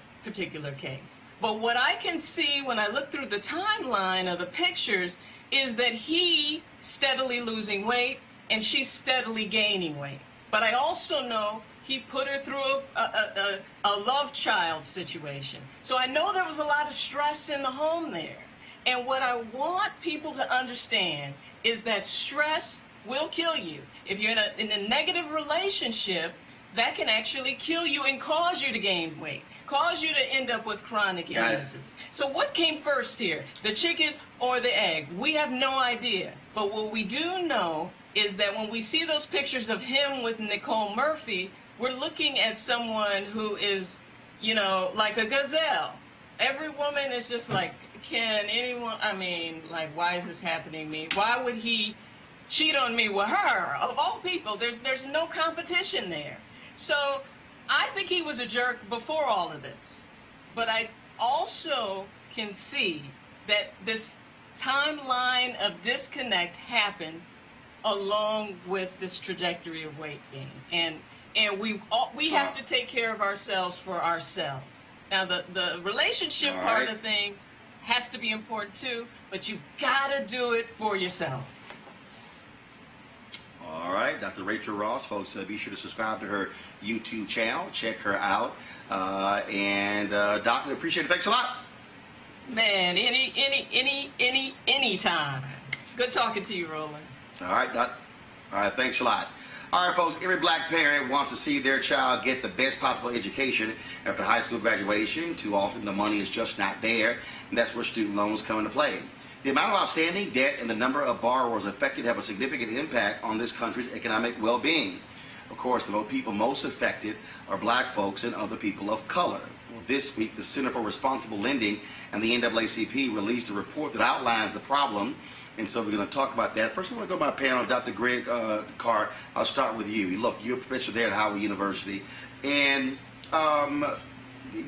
[SPEAKER 11] case. But what I can see when I look through the timeline of the pictures is that he steadily losing weight and she's steadily gaining weight. But I also know he put her through a love child situation. So I know there was a lot of stress in the home there. And what I want people to understand is that stress will kill you. If you're in a negative relationship, that can actually kill you and cause you to gain weight, cause you to end up with chronic illnesses. So what came first here, the chicken or the egg? We have no idea. But what we do know is that when we see those pictures of him with Nicole Murphy, we're looking at someone who is, you know, like a gazelle. Every woman is just like, can anyone, I mean, like, why is this happening to me? Why would he cheat on me with her? Of all people, there's no competition there. So I think he was a jerk before all of this. But I also can see that this timeline of disconnect happened along with this trajectory of weight gain. And we have to take care of ourselves for ourselves. Now, the relationship part of things has to be important too, but you've got to do it for yourself.
[SPEAKER 1] All right, Dr. Rachael Ross, folks, be sure to subscribe to her YouTube channel. Check her out. Doc, we appreciate it. Thanks a lot.
[SPEAKER 11] Man, any time. Good talking to you, Roland.
[SPEAKER 1] All right, Doc. All right, thanks a lot. All right, folks, every black parent wants to see their child get the best possible education after high school graduation. Too often the money is just not there, and that's where student loans come into play. The amount of outstanding debt and the number of borrowers affected have a significant impact on this country's economic well-being. Of course, the people most affected are black folks and other people of color. Well, this week, the Center for Responsible Lending and the NAACP released a report that outlines the problem. And so we're going to talk about that. First, I want to go to my panel, Dr. Greg Carr. I'll start with you. Look, you're a professor there at Howard University. And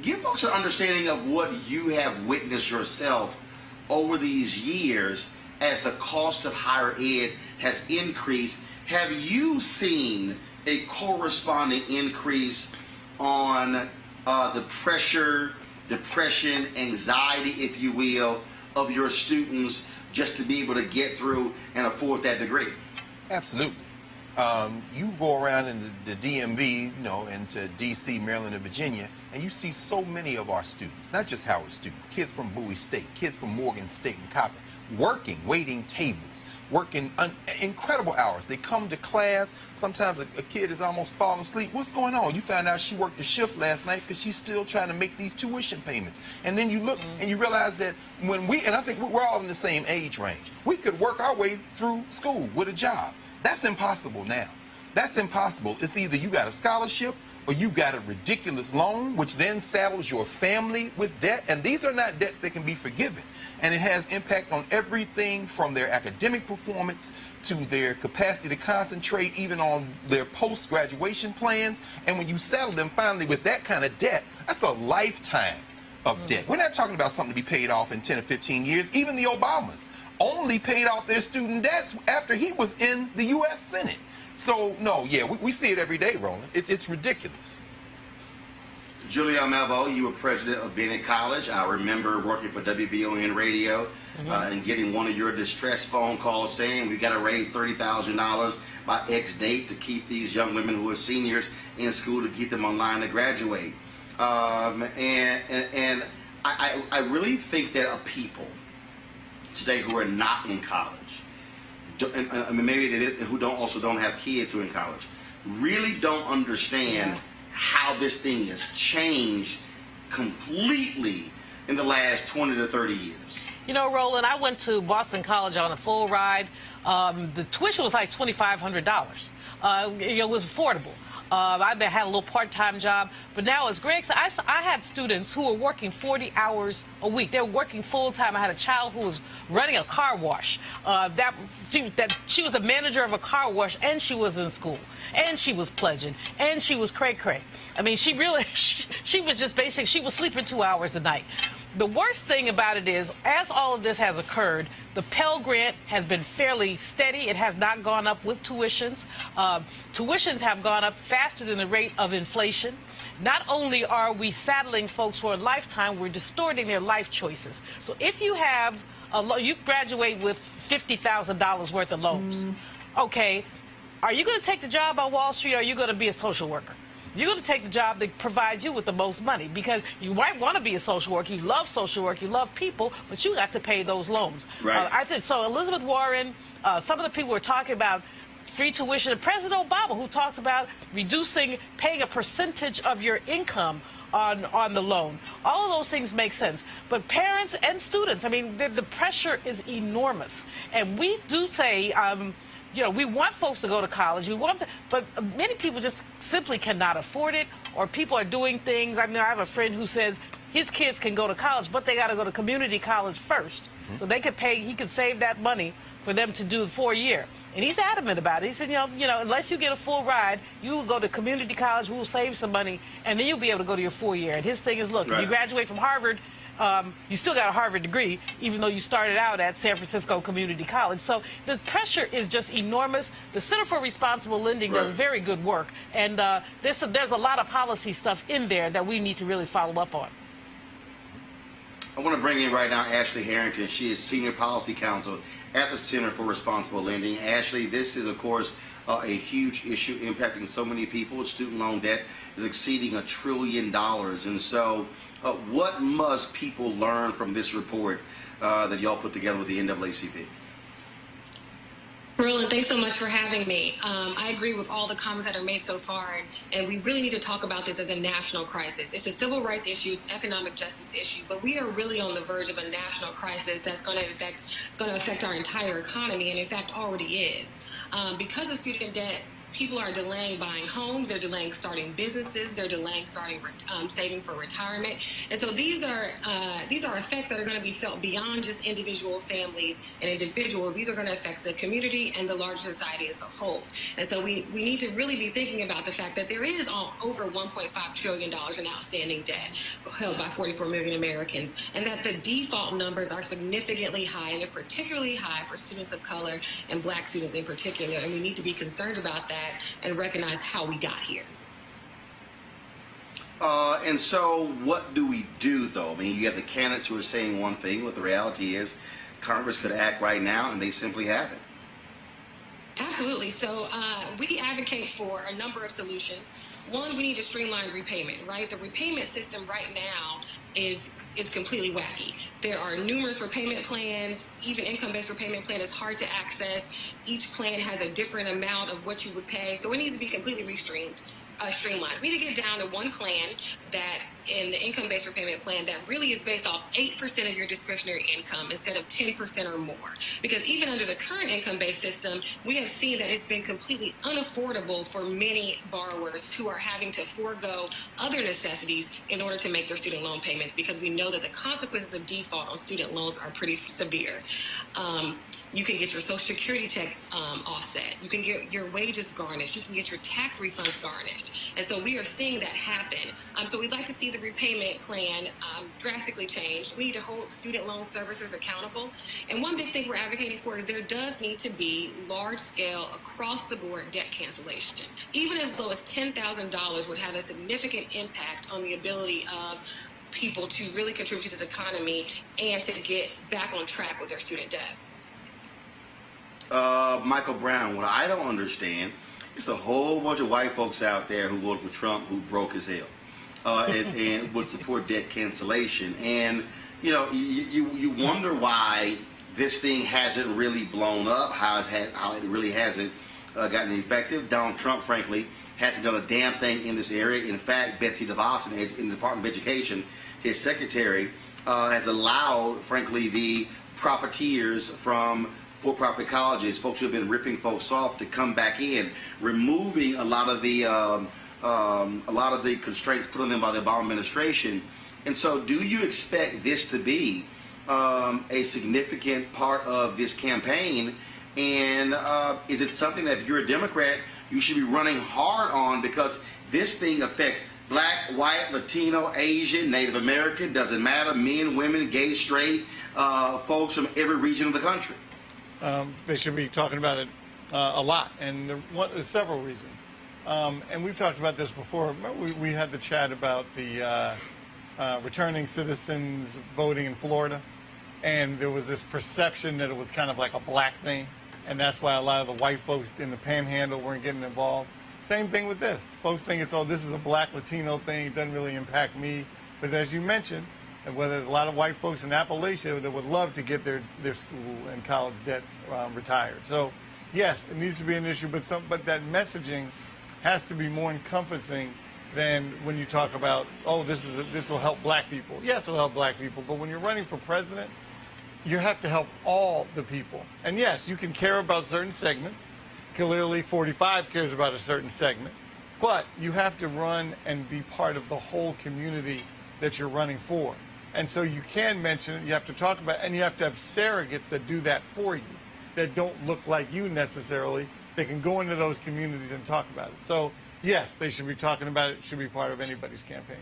[SPEAKER 1] give folks an understanding of what you have witnessed yourself over these years as the cost of higher ed has increased. Have you seen a corresponding increase on the pressure, depression, anxiety, if you will, of your students just to be able to get through and afford that degree?
[SPEAKER 5] Absolutely. You go around in the DMV, into DC, Maryland, and Virginia, and you see so many of our students, not just Howard students, kids from Bowie State, kids from Morgan State and Coppin, working, waiting tables, working incredible hours. They come to class. Sometimes a kid is almost falling asleep. What's going on? You find out she worked a shift last night because she's still trying to make these tuition payments. And then you look and you realize that and I think we're all in the same age range, we could work our way through school with a job. That's impossible now. That's impossible. It's either you got a scholarship or you got a ridiculous loan, which then saddles your family with debt. And these are not debts that can be forgiven. And it has impact on everything from their academic performance to their capacity to concentrate, even on their post-graduation plans. And when you saddle them finally with that kind of debt, that's a lifetime of debt. We're not talking about something to be paid off in 10 or 15 years. Even the Obamas only paid off their student debts after he was in the U.S. Senate. So, no, yeah, we see it every day, Roland. It's ridiculous.
[SPEAKER 1] Julia Malvo, you were president of Bennett College. I remember working for WVON Radio and getting one of your distress phone calls saying we got to raise $30,000 by X date to keep these young women who are seniors in school, to keep them online to graduate. And I really think that a people today who are not in college, and maybe who don't have kids who are in college, really don't understand how this thing has changed completely in the last 20 to 30 years.
[SPEAKER 9] You know, Roland, I went to Boston College on a full ride. The tuition was like $2,500. It was affordable. I had a little part-time job, but now, as Greg said, I had students who were working 40 hours a week. They were working full-time. I had a child who was running a car wash. She was a manager of a car wash, and she was in school, and she was pledging, and she was cray-cray. I mean, she was just basically, she was sleeping 2 hours a night. The worst thing about it is, as all of this has occurred, the Pell Grant has been fairly steady. It has not gone up with tuitions. Tuitions have gone up faster than the rate of inflation. Not only are we saddling folks for a lifetime, we're distorting their life choices. So if you have you graduate with $50,000 worth of loans, okay, are you going to take the job on Wall Street, or are you going to be a social worker? You're going to take the job that provides you with the most money, because you might want to be a social worker. You love social work. You love people, but you got to pay those loans.
[SPEAKER 1] Right.
[SPEAKER 9] I think so. Elizabeth Warren, some of the people were talking about free tuition, and President Obama, who talked about paying a percentage of your income on the loan. All of those things make sense. But parents and students, I mean, the pressure is enormous. And we do say, we want folks to go to college. But many people just simply cannot afford it, or people are doing things. I mean, I have a friend who says his kids can go to college, but they got to go to community college first. So they could he could save that money for them to do the 4-year. And he's adamant about it. He said, unless you get a full ride, you will go to community college, we'll save some money, and then you'll be able to go to your 4-year. And his thing is, look, if you graduate from Harvard, you still got a Harvard degree, even though you started out at San Francisco Community College. So the pressure is just enormous. The Center for Responsible Lending does very good work. And there's a lot of policy stuff in there that we need to really follow up on.
[SPEAKER 1] I want to bring in right now Ashley Harrington. She is Senior Policy Counsel at the Center for Responsible Lending. Ashley, this is, of course, a huge issue impacting so many people. Student loan debt is exceeding $1 trillion. And so what must people learn from this report that y'all put together with the NAACP?
[SPEAKER 10] Roland, thanks so much for having me. I agree with all the comments that are made so far, and we really need to talk about this as a national crisis. It's a civil rights issue, it's an economic justice issue, but we are really on the verge of a national crisis that's going to affect our entire economy, and in fact already is. Because of student debt, people are delaying buying homes, they're delaying starting businesses, they're delaying saving for retirement. And so these are effects that are going to be felt beyond just individual families and individuals. These are going to affect the community and the larger society as a whole. And so we need to really be thinking about the fact that there is over $1.5 trillion in outstanding debt held by 44 million Americans, and that the default numbers are significantly high, and they're particularly high for students of color and Black students in particular. And we need to be concerned about that and recognize how we got here.
[SPEAKER 1] And so what do we do, though? I mean, you have the candidates who are saying one thing, but the reality is Congress could act right now, and they simply haven't.
[SPEAKER 10] Absolutely. So we advocate for a number of solutions. One, we need to streamline repayment, right? The repayment system right now is completely wacky. There are numerous repayment plans. Even income-based repayment plan is hard to access. Each plan has a different amount of what you would pay. So it needs to be completely streamlined. We need to get down to one plan that, in the income-based repayment plan, that really is based off 8% of your discretionary income instead of 10% or more. Because even under the current income-based system, we have seen that it's been completely unaffordable for many borrowers who are having to forego other necessities in order to make their student loan payments, because we know that the consequences of default on student loans are pretty severe. You can get your Social Security check offset. You can get your wages garnished. You can get your tax refunds garnished. And so we are seeing that happen. So we'd like to see the repayment plan drastically changed. We need to hold student loan servicers accountable. And one big thing we're advocating for is there does need to be large-scale, across-the-board debt cancellation. Even as low as $10,000 would have a significant impact on the ability of people to really contribute to this economy and to get back on track with their student debt.
[SPEAKER 1] Michael Brown, what I don't understand is a whole bunch of white folks out there who voted for Trump who broke as hell and would support debt cancellation. And, you know, you wonder why this thing hasn't really blown up, how it really hasn't gotten effective. Donald Trump, frankly, hasn't done a damn thing in this area. In fact, Betsy DeVos in the Department of Education, his secretary, has allowed, frankly, the profiteers from for-profit colleges, folks who have been ripping folks off, to come back in, removing a lot of the constraints put on them by the Obama administration. And so, do you expect this to be a significant part of this campaign? And is it something that, if you're a Democrat, you should be running hard on, because this thing affects Black, white, Latino, Asian, Native American, doesn't matter, men, women, gay, straight, folks from every region of the country?
[SPEAKER 8] They should be talking about it a lot, and there's several reasons. And we've talked about this before. We had the chat about the returning citizens voting in Florida, and there was this perception that it was kind of like a black thing, and that's why a lot of the white folks in the panhandle weren't getting involved. Same thing with this. Folks think it's, oh, this is a Black Latino thing, it doesn't really impact me. But as you mentioned, whether there's a lot of white folks in Appalachia that would love to get their school and college debt retired. So, yes, it needs to be an issue, but that messaging has to be more encompassing than when you talk about, oh, this will help Black people. Yes, it'll help Black people, but when you're running for president, you have to help all the people. And yes, you can care about certain segments. Clearly, 45 cares about a certain segment, but you have to run and be part of the whole community that you're running for. And so you can mention it, you have to talk about it, and you have to have surrogates that do that for you, that don't look like you necessarily. They can go into those communities and talk about it. So, yes, they should be talking about it. It should be part of anybody's campaign.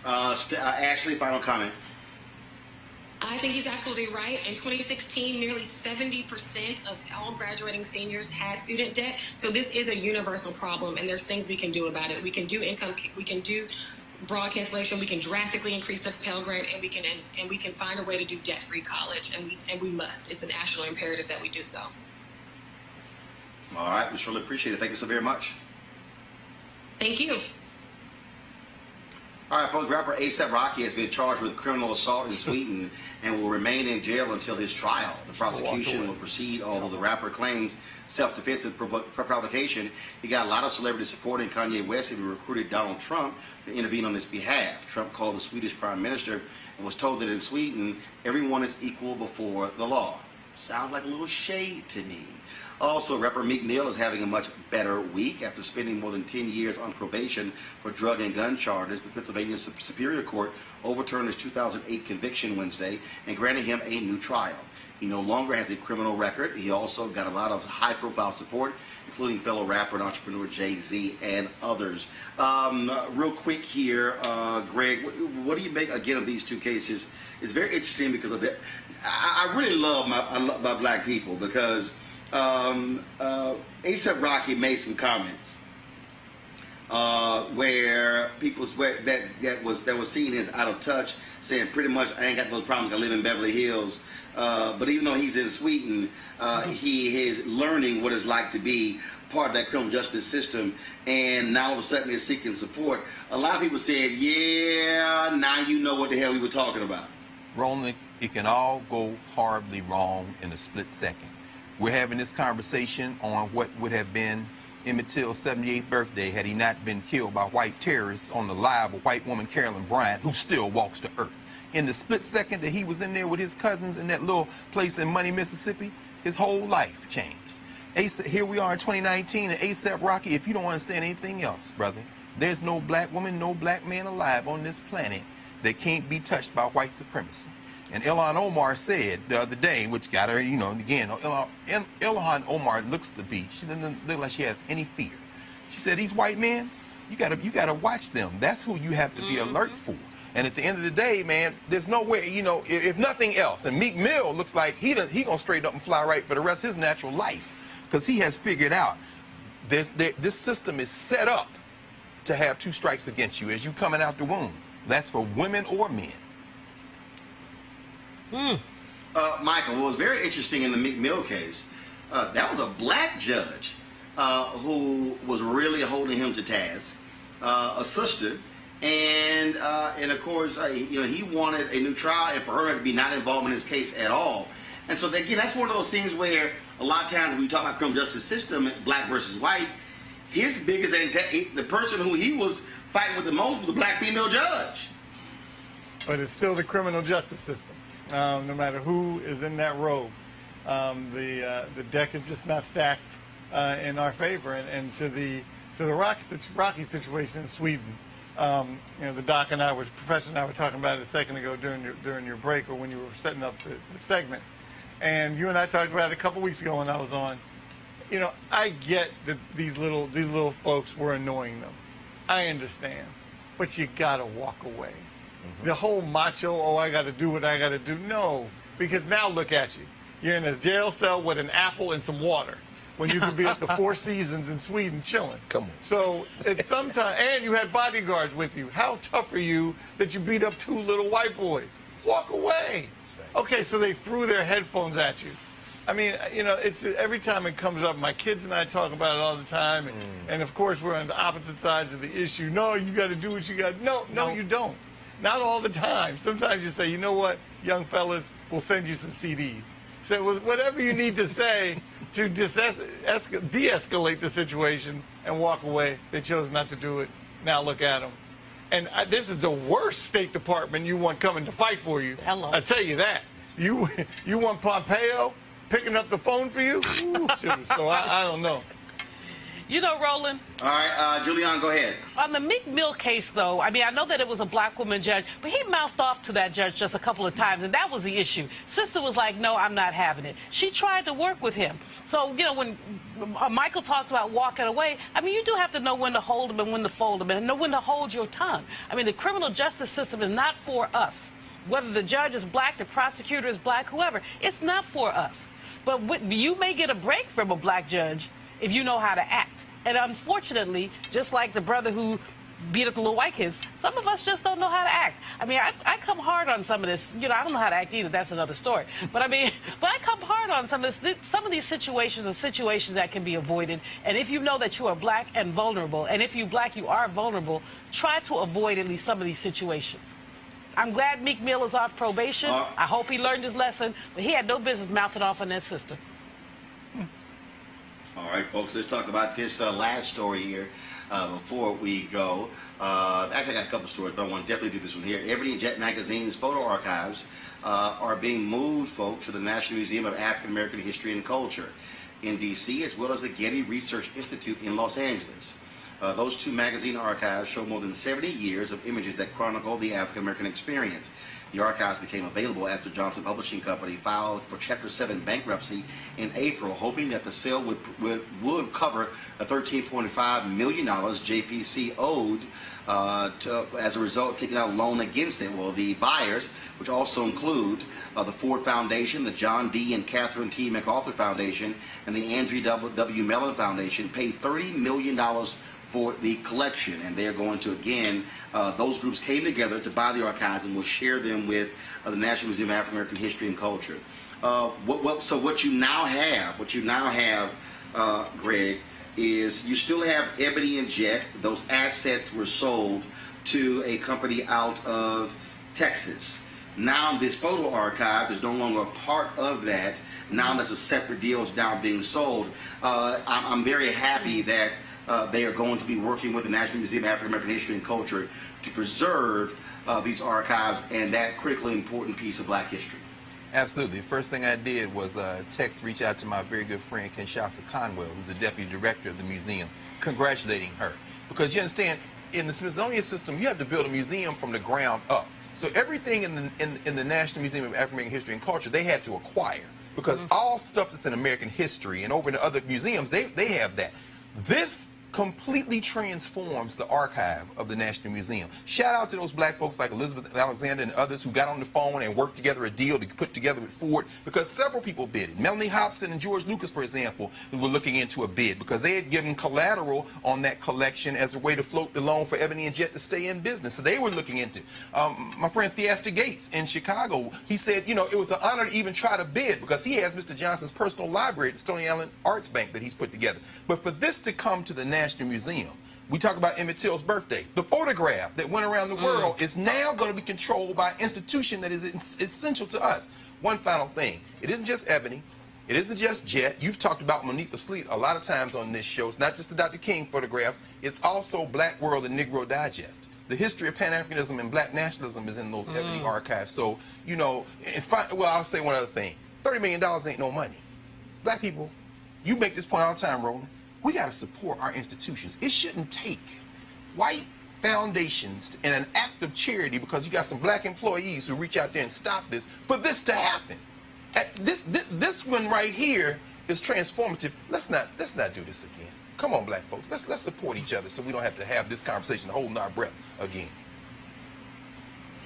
[SPEAKER 1] Ashley, final comment.
[SPEAKER 10] I think he's absolutely right. In 2016, nearly 70% of all graduating seniors had student debt. So this is a universal problem, and there's things we can do about it. We can do broad cancellation. We can drastically increase the Pell Grant, and we can find a way to do debt-free college, and we must. It's a national imperative that we do so.
[SPEAKER 1] All right, we surely appreciate it. Thank you so very much.
[SPEAKER 10] Thank you.
[SPEAKER 1] All right, folks, rapper A$AP Rocky has been charged with criminal assault in Sweden and will remain in jail until his trial. The prosecution will proceed, although the rapper claims self-defense and provocation. He got a lot of celebrity support in Kanye West, and he recruited Donald Trump to intervene on his behalf. Trump called the Swedish Prime Minister and was told that in Sweden, everyone is equal before the law. Sounds like a little shade to me. Also, rapper Meek Mill is having a much better week after spending more than 10 years on probation for drug and gun charges. The Pennsylvania Superior Court overturned his 2008 conviction Wednesday and granted him a new trial. He no longer has a criminal record. He also got a lot of high-profile support, including fellow rapper and entrepreneur Jay-Z and others. Real quick here, Greg, what do you make, again, of these two cases? It's very interesting because of that. I really love my black people because A$AP Rocky made some comments where people that was seen as out of touch, saying pretty much I ain't got those problems. I live in Beverly Hills, but even though he's in Sweden, he is learning what it's like to be part of that criminal justice system, and now all of a sudden they're seeking support. A lot of people said, "Yeah, now you know what the hell we were talking about."
[SPEAKER 5] Roland, it can all go horribly wrong in a split second. We're having this conversation on what would have been Emmett Till's 78th birthday had he not been killed by white terrorists on the live of white woman Carolyn Bryant, who still walks the earth. In the split second that he was in there with his cousins in that little place in Money, Mississippi, his whole life changed. Here we are in 2019, and A$AP Rocky, if you don't understand anything else, brother, there's no black woman, no black man alive on this planet that can't be touched by white supremacy. And Ilhan Omar said the other day, which got her, you know, again, Ilhan Omar looks to be, she doesn't look like she has any fear. She said, these white men, you gotta watch them. That's who you have to be alert for. And at the end of the day, man, there's no way, you know, if nothing else, and Meek Mill looks like he gonna straighten up and fly right for the rest of his natural life, because he has figured out this system is set up to have two strikes against you as you coming out the womb. That's for women or men.
[SPEAKER 1] Michael, what was very interesting in the Meek Mill case, that was a black judge who was really holding him to task, a sister, and of course, you know, he wanted a new trial and for her to be not involved in his case at all. And so again, that's one of those things where a lot of times when we talk about criminal justice system, black versus white, his biggest the person who he was fighting with the most was a black female judge.
[SPEAKER 8] But it's still the criminal justice system. No matter who is in that robe, the deck is just not stacked in our favor. And to the Rocky situation in Sweden, you know, the doc and Professor and I were talking about it a second ago during your break or when you were setting up the segment, and you and I talked about it a couple weeks ago when I was on. You know, I get that these little folks were annoying them. I understand, but you gotta walk away. The whole macho, oh, I got to do what I got to do. No, because now look at you. You're in a jail cell with an apple and some water when you could be at the Four Seasons in Sweden chilling.
[SPEAKER 5] Come on.
[SPEAKER 8] So it's sometimes, and you had bodyguards with you. How tough are you that you beat up two little white boys? Walk away. Okay, so they threw their headphones at you. I mean, you know, it's every time it comes up, my kids and I talk about it all the time, and of course we're on the opposite sides of the issue. No, you got to do what you got. No, you don't. Not all the time. Sometimes you say, you know what, young fellas, we'll send you some CDs. So whatever you need to say to de-escalate the situation and walk away. They chose not to do it. Now look at them. And this is the worst State Department you want coming to fight for you.
[SPEAKER 9] Hello.
[SPEAKER 8] I tell you that. You want Pompeo picking up the phone for you? Ooh, so I don't know.
[SPEAKER 9] You know, Roland.
[SPEAKER 1] All right, Julian, go ahead.
[SPEAKER 9] On the Meek Mill case, though, I mean, I know that it was a black woman judge, but he mouthed off to that judge just a couple of times, and that was the issue. Sister was like, no, I'm not having it. She tried to work with him. So, you know, when Michael talked about walking away, I mean, you do have to know when to hold them and when to fold them and know when to hold your tongue. I mean, the criminal justice system is not for us. Whether the judge is black, the prosecutor is black, whoever, it's not for us. But you may get a break from a black judge if you know how to act. And unfortunately, just like the brother who beat up the little white kids. Some of us just don't know how to act. I mean, I come hard on some of this. You know, I don't know how to act either. That's another story. But I mean, but I come hard on some of this. Some of these situations are situations that can be avoided. And if you know that you are black and vulnerable, and if you black, you are vulnerable, try to avoid at least some of these situations. I'm glad Meek Mill is off probation. I hope he learned his lesson, but he had no business mouthing off on that sister.
[SPEAKER 1] All right, folks, let's talk about this last story here before we go. Actually, I got a couple stories, but I want to definitely do this one here. Ebony and Jet Magazines photo archives are being moved, folks, to the National Museum of African American History and Culture in D.C., as well as the Getty Research Institute in Los Angeles. Those two magazine archives show more than 70 years of images that chronicle the African American experience. The archives became available after Johnson Publishing Company filed for Chapter 7 bankruptcy in April, hoping that the sale would cover the $13.5 million JPC owed as a result of taking out a loan against it. Well, the buyers, which also include the Ford Foundation, the John D. and Catherine T. MacArthur Foundation, and the Andrew W. Mellon Foundation, paid $30 million for the collection, and they're going to, again, those groups came together to buy the archives and will share them with the National Museum of African American History and Culture. So what you now have, Greg, is you still have Ebony and Jet. Those assets were sold to a company out of Texas. Now this photo archive is no longer a part of that. Now that's a separate deal. It's now being sold. I'm very happy that they are going to be working with the National Museum of African American History and Culture to preserve these archives and that critically important piece of black history.
[SPEAKER 5] Absolutely. The first thing I did was reach out to my very good friend Kinshasa Conwell, who's the deputy director of the museum, congratulating her. Because you understand, in the Smithsonian system, you have to build a museum from the ground up. So everything in the National Museum of African American History and Culture, they had to acquire. Because all stuff that's in American history and over in the other museums, they have that. This completely transforms the archive of the National Museum. Shout out to those black folks like Elizabeth Alexander and others who got on the phone and worked together a deal to put together with Ford, because several people bid it. Melanie Hobson and George Lucas, for example, were looking into a bid because they had given collateral on that collection as a way to float the loan for Ebony and Jet to stay in business. So they were looking into it. My friend Theaster Gates in Chicago, he said, you know, it was an honor to even try to bid because he has Mr. Johnson's personal library at the Stony Island Arts Bank that he's put together. But for this to come to the National Museum, we talk about Emmett Till's birthday. The photograph that went around the world is now going to be controlled by an institution that is essential to us. One final thing. It isn't just Ebony. It isn't just Jet. You've talked about Monifa Sleet a lot of times on this show. It's not just the Dr. King photographs. It's also Black World and Negro Digest. The history of Pan-Africanism and black nationalism is in those Ebony archives. So, you know, well, I'll say one other thing. $30 million ain't no money. Black people, you make this point all the time, Roland. We got to support our institutions. It shouldn't take white foundations and an act of charity because you got some black employees who reach out there and stop this for this to happen. This one right here is transformative. Let's not do this again. Come on, black folks. Let's support each other so we don't have to have this conversation holding our breath again.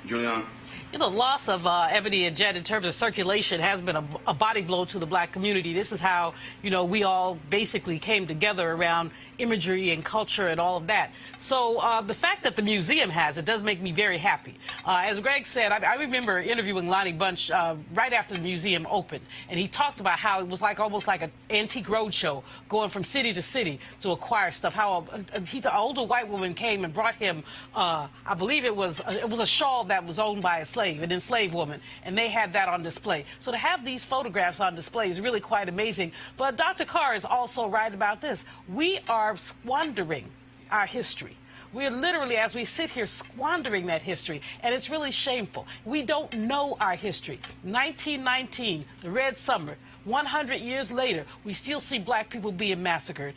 [SPEAKER 1] Julian?
[SPEAKER 9] You know, the loss of Ebony and Jet in terms of circulation has been a body blow to the black community. This is how, you know, we all basically came together around imagery and culture and all of that. So the fact that the museum has it does make me very happy. As Greg said, I remember interviewing Lonnie Bunch right after the museum opened, and he talked about how it was like almost like an antique roadshow going from city to city to acquire stuff. How an older white woman came and brought him, I believe it was a shawl that was owned by a slave, an enslaved woman, and they had that on display. So to have these photographs on display is really quite amazing. But Dr. Carr is also right about this. We are squandering our history. We're literally, as we sit here, squandering that history, and it's really shameful. We don't know our history. 1919, the Red Summer. 100 years later, we still see black people being massacred.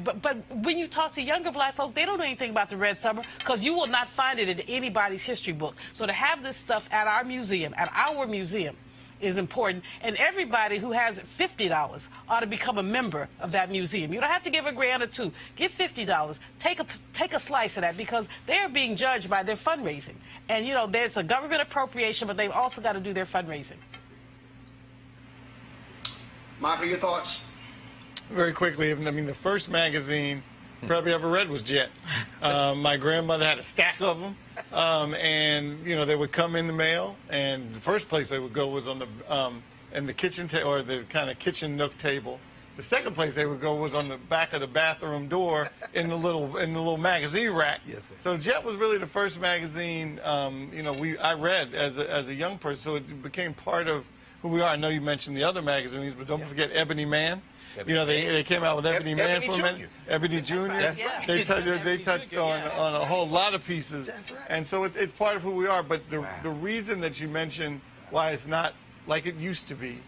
[SPEAKER 9] But when you talk to younger black folk, they don't know anything about the Red Summer because you will not find it in anybody's history book. So to have this stuff at our museum, is important. And everybody who has $50 ought to become a member of that museum. You don't have to give $1 or $2. Give $50. Take a slice of that because they're being judged by their fundraising. And, you know, there's a government appropriation, but they've also got to do their fundraising.
[SPEAKER 1] Michael, your thoughts?
[SPEAKER 8] Very quickly, I mean, the first magazine probably ever read was Jet. My grandmother had a stack of them, and you know they would come in the mail, and the first place they would go was on the in the kitchen or the kind of kitchen nook table. The second place they would go was on the back of the bathroom door in the little magazine rack.
[SPEAKER 5] Yes, sir.
[SPEAKER 8] So Jet was really the first magazine you know I read as a young person, so it became part of who we are. I know you mentioned the other magazines, but don't forget Ebony Man. You know, they came out with Ebony Man for a minute. Ebony Jr.
[SPEAKER 5] That's right.
[SPEAKER 8] They touched on a whole lot of pieces.
[SPEAKER 5] That's right.
[SPEAKER 8] And so it's part of who we are. But the reason that you mentioned why it's not like it used to be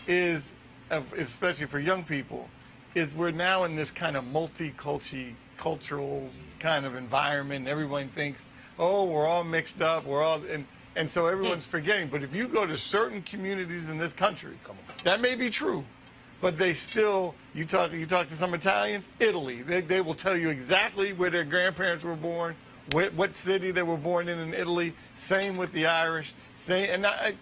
[SPEAKER 8] is, especially for young people, is we're now in this kind of multicultural kind of environment. Everyone thinks, oh, we're all mixed up. We're all... And so everyone's forgetting. But if you go to certain communities in this country, that may be true. But they still, you talk to some Italians, Italy, they will tell you exactly where their grandparents were born, what city they were born in Italy. Same with the Irish.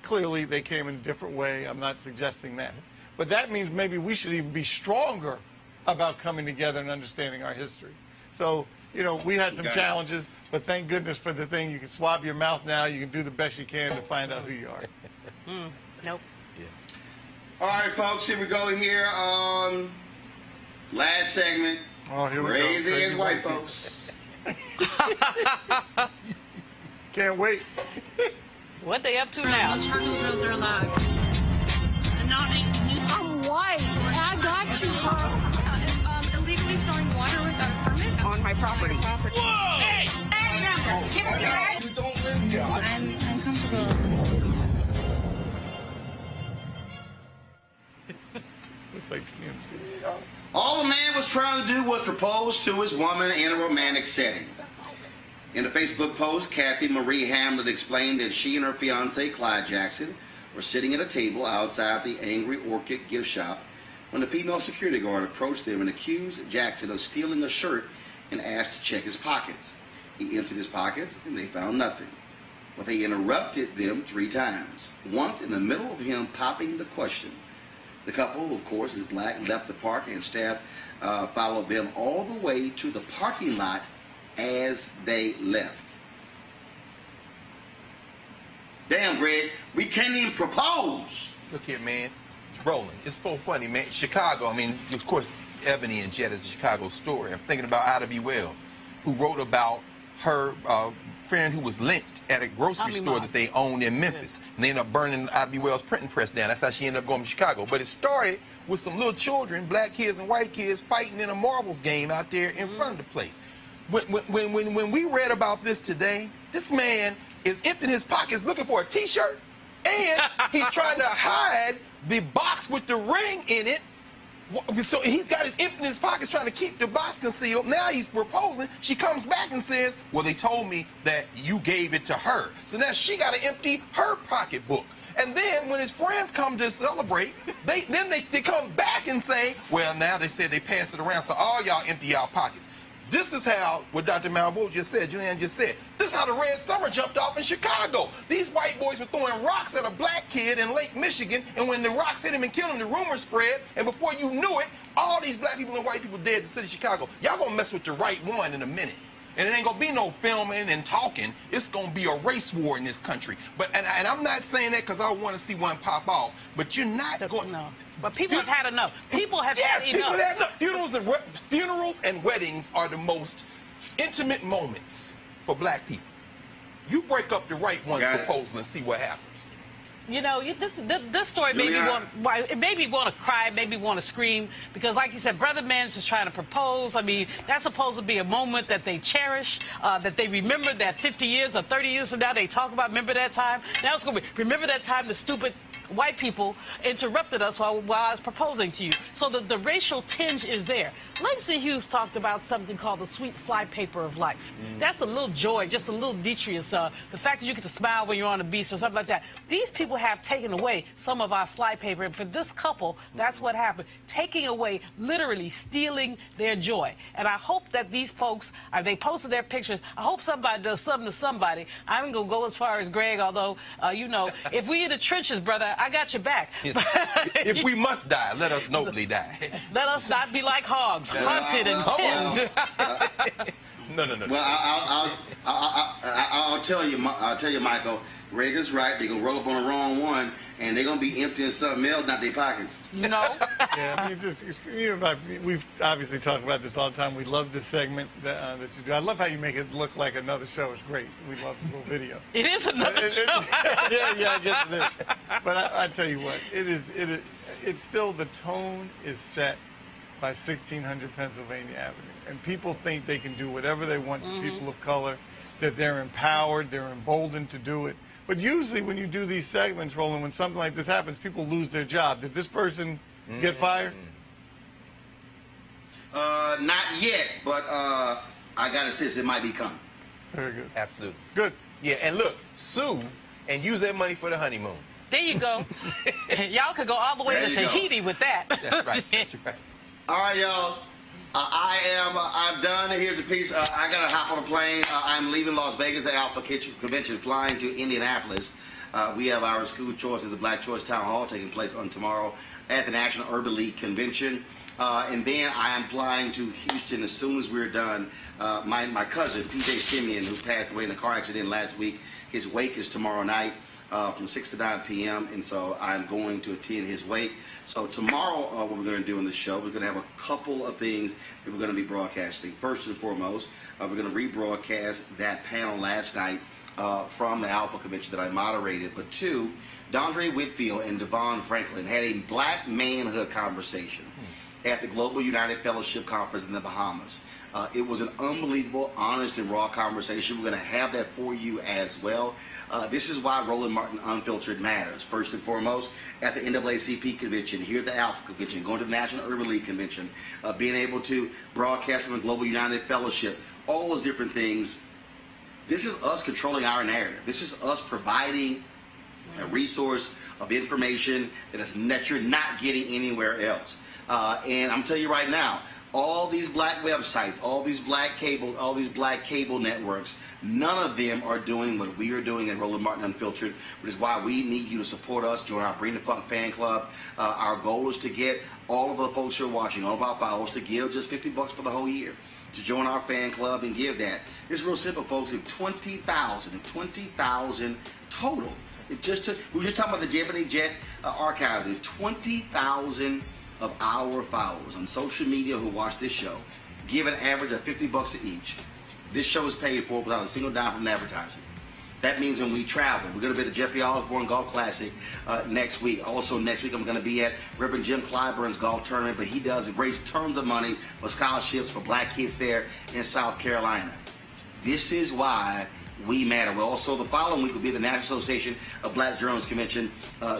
[SPEAKER 8] Clearly they came in a different way. I'm not suggesting that. But that means maybe we should even be stronger about coming together and understanding our history. So, you know, we had some challenges, but thank goodness for the thing. You can swab your mouth now. You can do the best you can to find out who you are.
[SPEAKER 9] Nope.
[SPEAKER 1] All right, folks, here we go here on last segment.
[SPEAKER 8] Oh, here we go.
[SPEAKER 1] Crazy as white folks.
[SPEAKER 8] Can't wait.
[SPEAKER 9] What they up to now?
[SPEAKER 10] Charcoal grills are allowed.
[SPEAKER 6] I'm white. I got you.
[SPEAKER 10] Illegally selling water without a permit
[SPEAKER 6] On my property.
[SPEAKER 10] Whoa! Hey!
[SPEAKER 1] You don't live here.
[SPEAKER 10] I'm uncomfortable.
[SPEAKER 8] It's like TMZ.
[SPEAKER 1] All the man was trying to do was propose to his woman in a romantic setting. In a Facebook post, Kathy Marie Hamlet explained that she and her fiancé, Clyde Jackson, were sitting at a table outside the Angry Orchid gift shop when a female security guard approached them and accused Jackson of stealing a shirt and asked to check his pockets. He emptied his pockets and they found nothing. But they interrupted them 3 times, once in the middle of him popping the question. The couple, of course, is black, left the park, and staff followed them all the way to the parking lot as they left. Damn, Greg, we can't even propose.
[SPEAKER 5] Look here, man. Roland, it's so funny, man. Chicago, I mean, of course, Ebony and Jet is a Chicago story. I'm thinking about Ida B. Wells, who wrote about her friend who was lynched at a grocery store that they owned in Memphis. And they ended up burning Ida B. Wells' printing press down. That's how she ended up going to Chicago. But it started with some little children, black kids and white kids, fighting in a marbles game out there in front of the place. When we read about this today, this man is emptying his pockets looking for a T-shirt, and he's trying to hide the box with the ring in it. So he's got his empty in his pockets trying to keep the box concealed. Now he's proposing. She comes back and says, well, they told me that you gave it to her. So now she got to empty her pocketbook. And then when his friends come to celebrate, they come back and say, well, now they said they passed it around, so all y'all empty y'all pockets. This is how, what Dr. Malveaux just said, Julianne just said, this is how the Red Summer jumped off in Chicago. These white boys were throwing rocks at a black kid in Lake Michigan, and when the rocks hit him and killed him, the rumor spread, and before you knew it, all these black people and white people dead in the city of Chicago. Y'all gonna mess with the right one in a minute. And it ain't gonna be no filming and talking. It's gonna be a race war in this country. But and I'm not saying that because I want to see one pop off. But you're not going.
[SPEAKER 9] No. But people have had enough. People have had enough.
[SPEAKER 5] People have enough. Funerals and weddings are the most intimate moments for black people. You break up the right one's proposal and see what happens.
[SPEAKER 9] You know, this story made me want to cry, made me want to scream, because like you said, Brother Man's just trying to propose. I mean, that's supposed to be a moment that they cherish, that they remember that 50 years or 30 years from now they talk about, remember that time? Now it's going to be, remember that time the stupid white people interrupted us while I was proposing to you. So the racial tinge is there. Langston Hughes talked about something called the sweet flypaper of life. That's a little joy, just a little detritus. The fact that you get to smile when you're on the beach or something like that. These people people have taken away some of our flypaper. And for this couple, that's what happened. Taking away, literally stealing their joy. And I hope that these folks, they posted their pictures. I hope somebody does something to somebody. I'm going to go as far as Greg, although, you know, if we in the trenches, brother, I got your back.
[SPEAKER 5] If we must die, let us nobly die.
[SPEAKER 9] Let us not be like hogs, hunted and pinned.
[SPEAKER 5] No.
[SPEAKER 1] Well, I'll tell you, Michael. Greg is right. They're gonna roll up on the wrong one, and they're gonna be emptying something else, not their pockets.
[SPEAKER 9] You know.
[SPEAKER 8] Yeah, I mean, we've obviously talked about this all the time. We love this segment that you do. I love how you make it look like another show. It's great. We love the little video.
[SPEAKER 9] It is another show.
[SPEAKER 8] yeah, I get this. But I tell you what, it's still, the tone is set by 1600 Pennsylvania Avenue. And people think they can do whatever they want to people of color, that they're empowered, they're emboldened to do it. But usually when you do these segments, Roland, when something like this happens, people lose their job. Did this person get fired?
[SPEAKER 1] Not yet, but I got to insist it might be coming.
[SPEAKER 8] Very good.
[SPEAKER 5] Absolutely.
[SPEAKER 8] Good.
[SPEAKER 5] Yeah, and look, sue and use that money for the honeymoon.
[SPEAKER 9] There you go. Y'all could go all the way to Tahiti with that.
[SPEAKER 5] That's right. That's right.
[SPEAKER 1] All right, y'all. I'm done. Here's a piece. I got to hop on a plane. I'm leaving Las Vegas, the Alpha Convention, flying to Indianapolis. We have our school choice at the Black Choice Town Hall taking place on tomorrow at the National Urban League Convention. And then I am flying to Houston as soon as we're done. My cousin, P.J. Simeon, who passed away in a car accident last week, his wake is tomorrow night. From 6 to 9 p.m. and so I'm going to attend his wake. So tomorrow, what we're going to do in the show, we're going to have a couple of things that we're going to be broadcasting. First and foremost, we're going to rebroadcast that panel last night from the Alpha Convention that I moderated. But two, Dondre Whitfield and Devon Franklin had a black manhood conversation at the Global United Fellowship Conference in the Bahamas. It was an unbelievable, honest, and raw conversation. We're going to have that for you as well. This is why Roland Martin Unfiltered matters. First and foremost, at the NAACP convention, here at the Alpha Convention, going to the National Urban League Convention, being able to broadcast from the Global United Fellowship, all those different things. This is us controlling our narrative. This is us providing a resource of information that you're not getting anywhere else. And I'm telling you right now, all these black websites, all these black cable networks, none of them are doing what we are doing at Roland Martin Unfiltered, which is why we need you to support us. Join our Bring the Funk fan club. Our goal is to get all of the folks who are watching, all of our followers, to give just $50 for the whole year to join our fan club and give that. It's real simple, folks. If 20,000 total. We were just talking about the Ebony and Jet archives. If 20,000 of our followers on social media who watch this show give an average of $50 each, this show is paid for without a single dime from advertising. That means when we travel, we're going to be at the Jeffrey Osborne Golf Classic next week. Also next week, I'm going to be at Reverend Jim Clyburn's golf tournament, but he does raise tons of money for scholarships for black kids there in South Carolina. This is why we matter. Well, also the following week will be the National Association of Black Journalists Convention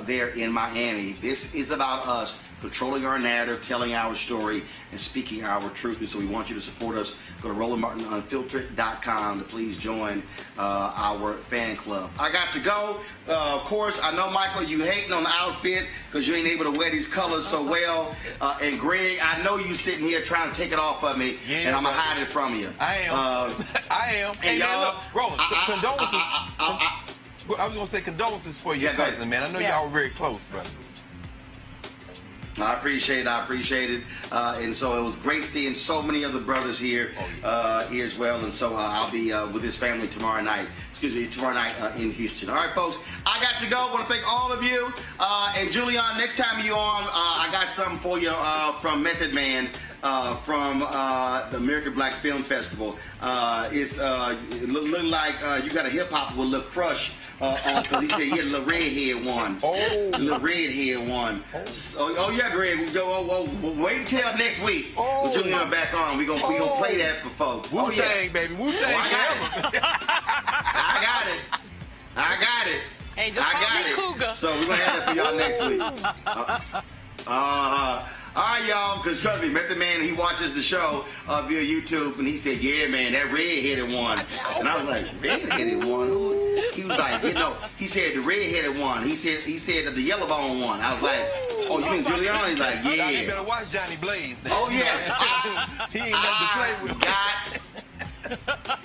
[SPEAKER 1] there in Miami. This is about us controlling our narrative, telling our story, and speaking our truth. And so we want you to support us. Go to RolandMartinUnfiltered.com to please join our fan club. I got to go. Of course, I know, Michael, you hating on the outfit because you ain't able to wear these colors so well. And Greg, I know you sitting here trying to take it off of me, and I'm going to hide it from you.
[SPEAKER 5] I am. I am.
[SPEAKER 1] And y'all,
[SPEAKER 5] Roland, condolences. I was going to say condolences for your cousin, man. I know y'all were very close, brother.
[SPEAKER 1] I appreciate it. And so it was great seeing so many of the brothers here here as well. And so I'll be with his family tomorrow night in Houston. All right, folks, I got to go. I want to thank all of you. And Julian, next time you're on, I got something for you from Method Man. From the American Black Film Festival. It looked like you got a hip-hop with Lil Crush on, because he said he had a little redhead one.
[SPEAKER 5] Oh.
[SPEAKER 1] A little redhead one. Oh yeah, Greg. Wait until next week.
[SPEAKER 5] Oh.
[SPEAKER 1] With Julian back on. We're gonna play that for folks.
[SPEAKER 5] Wu-Tang, baby. Wu-Tang forever.
[SPEAKER 1] I got it.
[SPEAKER 9] Hey, just call me Cougar.
[SPEAKER 1] So we're going to have that for y'all next week. All right, y'all, because trust me, Method Man, he watches the show via YouTube, and he said, yeah, man, that red-headed one. And I was like, red-headed one? He was like, he said the red-headed one. He said the yellow bone one. I was like, oh, you mean Giuliani? He's like, yeah.
[SPEAKER 5] You better watch Johnny Blaze.
[SPEAKER 1] Oh, yeah.
[SPEAKER 5] He ain't nothing to play with.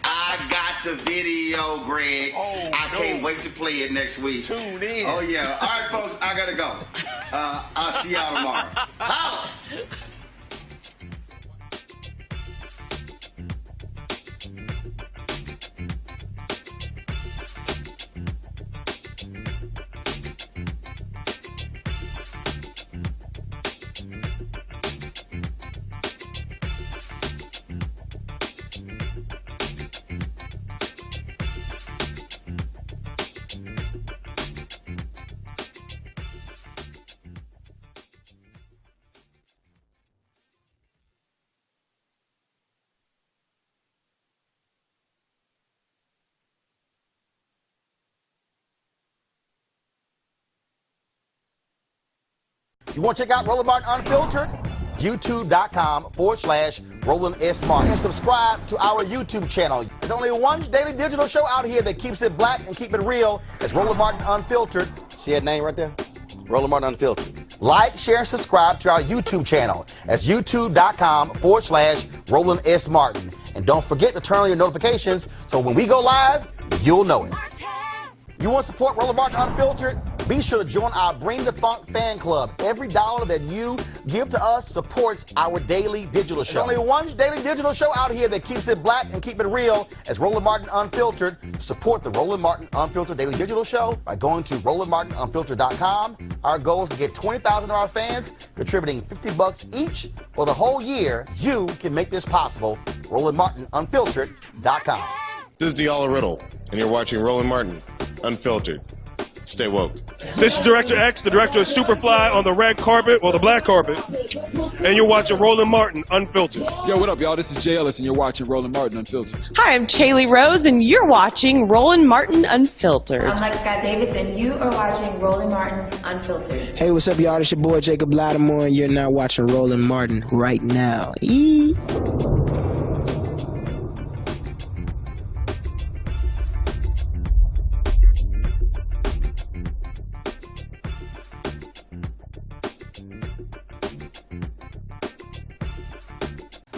[SPEAKER 1] I got the video, Greg.
[SPEAKER 5] Oh,
[SPEAKER 1] I can't wait to play it next week.
[SPEAKER 5] Tune in.
[SPEAKER 1] Oh, yeah. All right, folks, I got to go. I'll see y'all tomorrow. Holla! You want to check out Roland Martin Unfiltered? YouTube.com/Roland S. Martin. And subscribe to our YouTube channel. There's only one daily digital show out here that keeps it black and keep it real. It's Roland Martin Unfiltered. See that name right there? Roland Martin Unfiltered. Like, share, and subscribe to our YouTube channel. That's YouTube.com/Roland S. Martin. And don't forget to turn on your notifications so when we go live, you'll know it. You want to support Roland Martin Unfiltered? Be sure to join our Bring the Funk fan club. Every dollar that you give to us supports our daily digital show. There's only one daily digital show out here that keeps it black and keep it real. It's Roland Martin Unfiltered. Support the Roland Martin Unfiltered daily digital show by going to RolandMartinUnfiltered.com. Our goal is to get 20,000 of our fans contributing $50 each for the whole year. You can make this possible. RolandMartinUnfiltered.com.
[SPEAKER 12] This is Diala Riddle, and you're watching Roland Martin Unfiltered. Stay woke.
[SPEAKER 13] This is Director X, the director of Superfly on the red carpet or the black carpet, and you're watching Roland Martin Unfiltered.
[SPEAKER 14] Yo, what up, y'all? This is Jay Ellis, and you're watching Roland Martin Unfiltered.
[SPEAKER 15] Hi, I'm Chaley Rose, and you're watching Roland Martin Unfiltered.
[SPEAKER 16] I'm Lex Scott Davis, and you are watching Roland Martin Unfiltered.
[SPEAKER 17] Hey, what's up, y'all? It's your boy Jacob Lattimore, and you're now watching Roland Martin right now.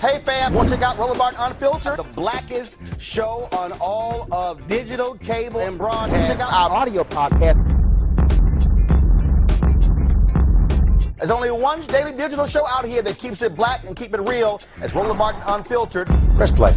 [SPEAKER 1] Hey fam, want to check out Roland Martin Unfiltered? The blackest show on all of digital, cable, and broadcast. Check out our audio podcast. There's only one daily digital show out here that keeps it black and keep it real. It's Roland Martin Unfiltered. Press play.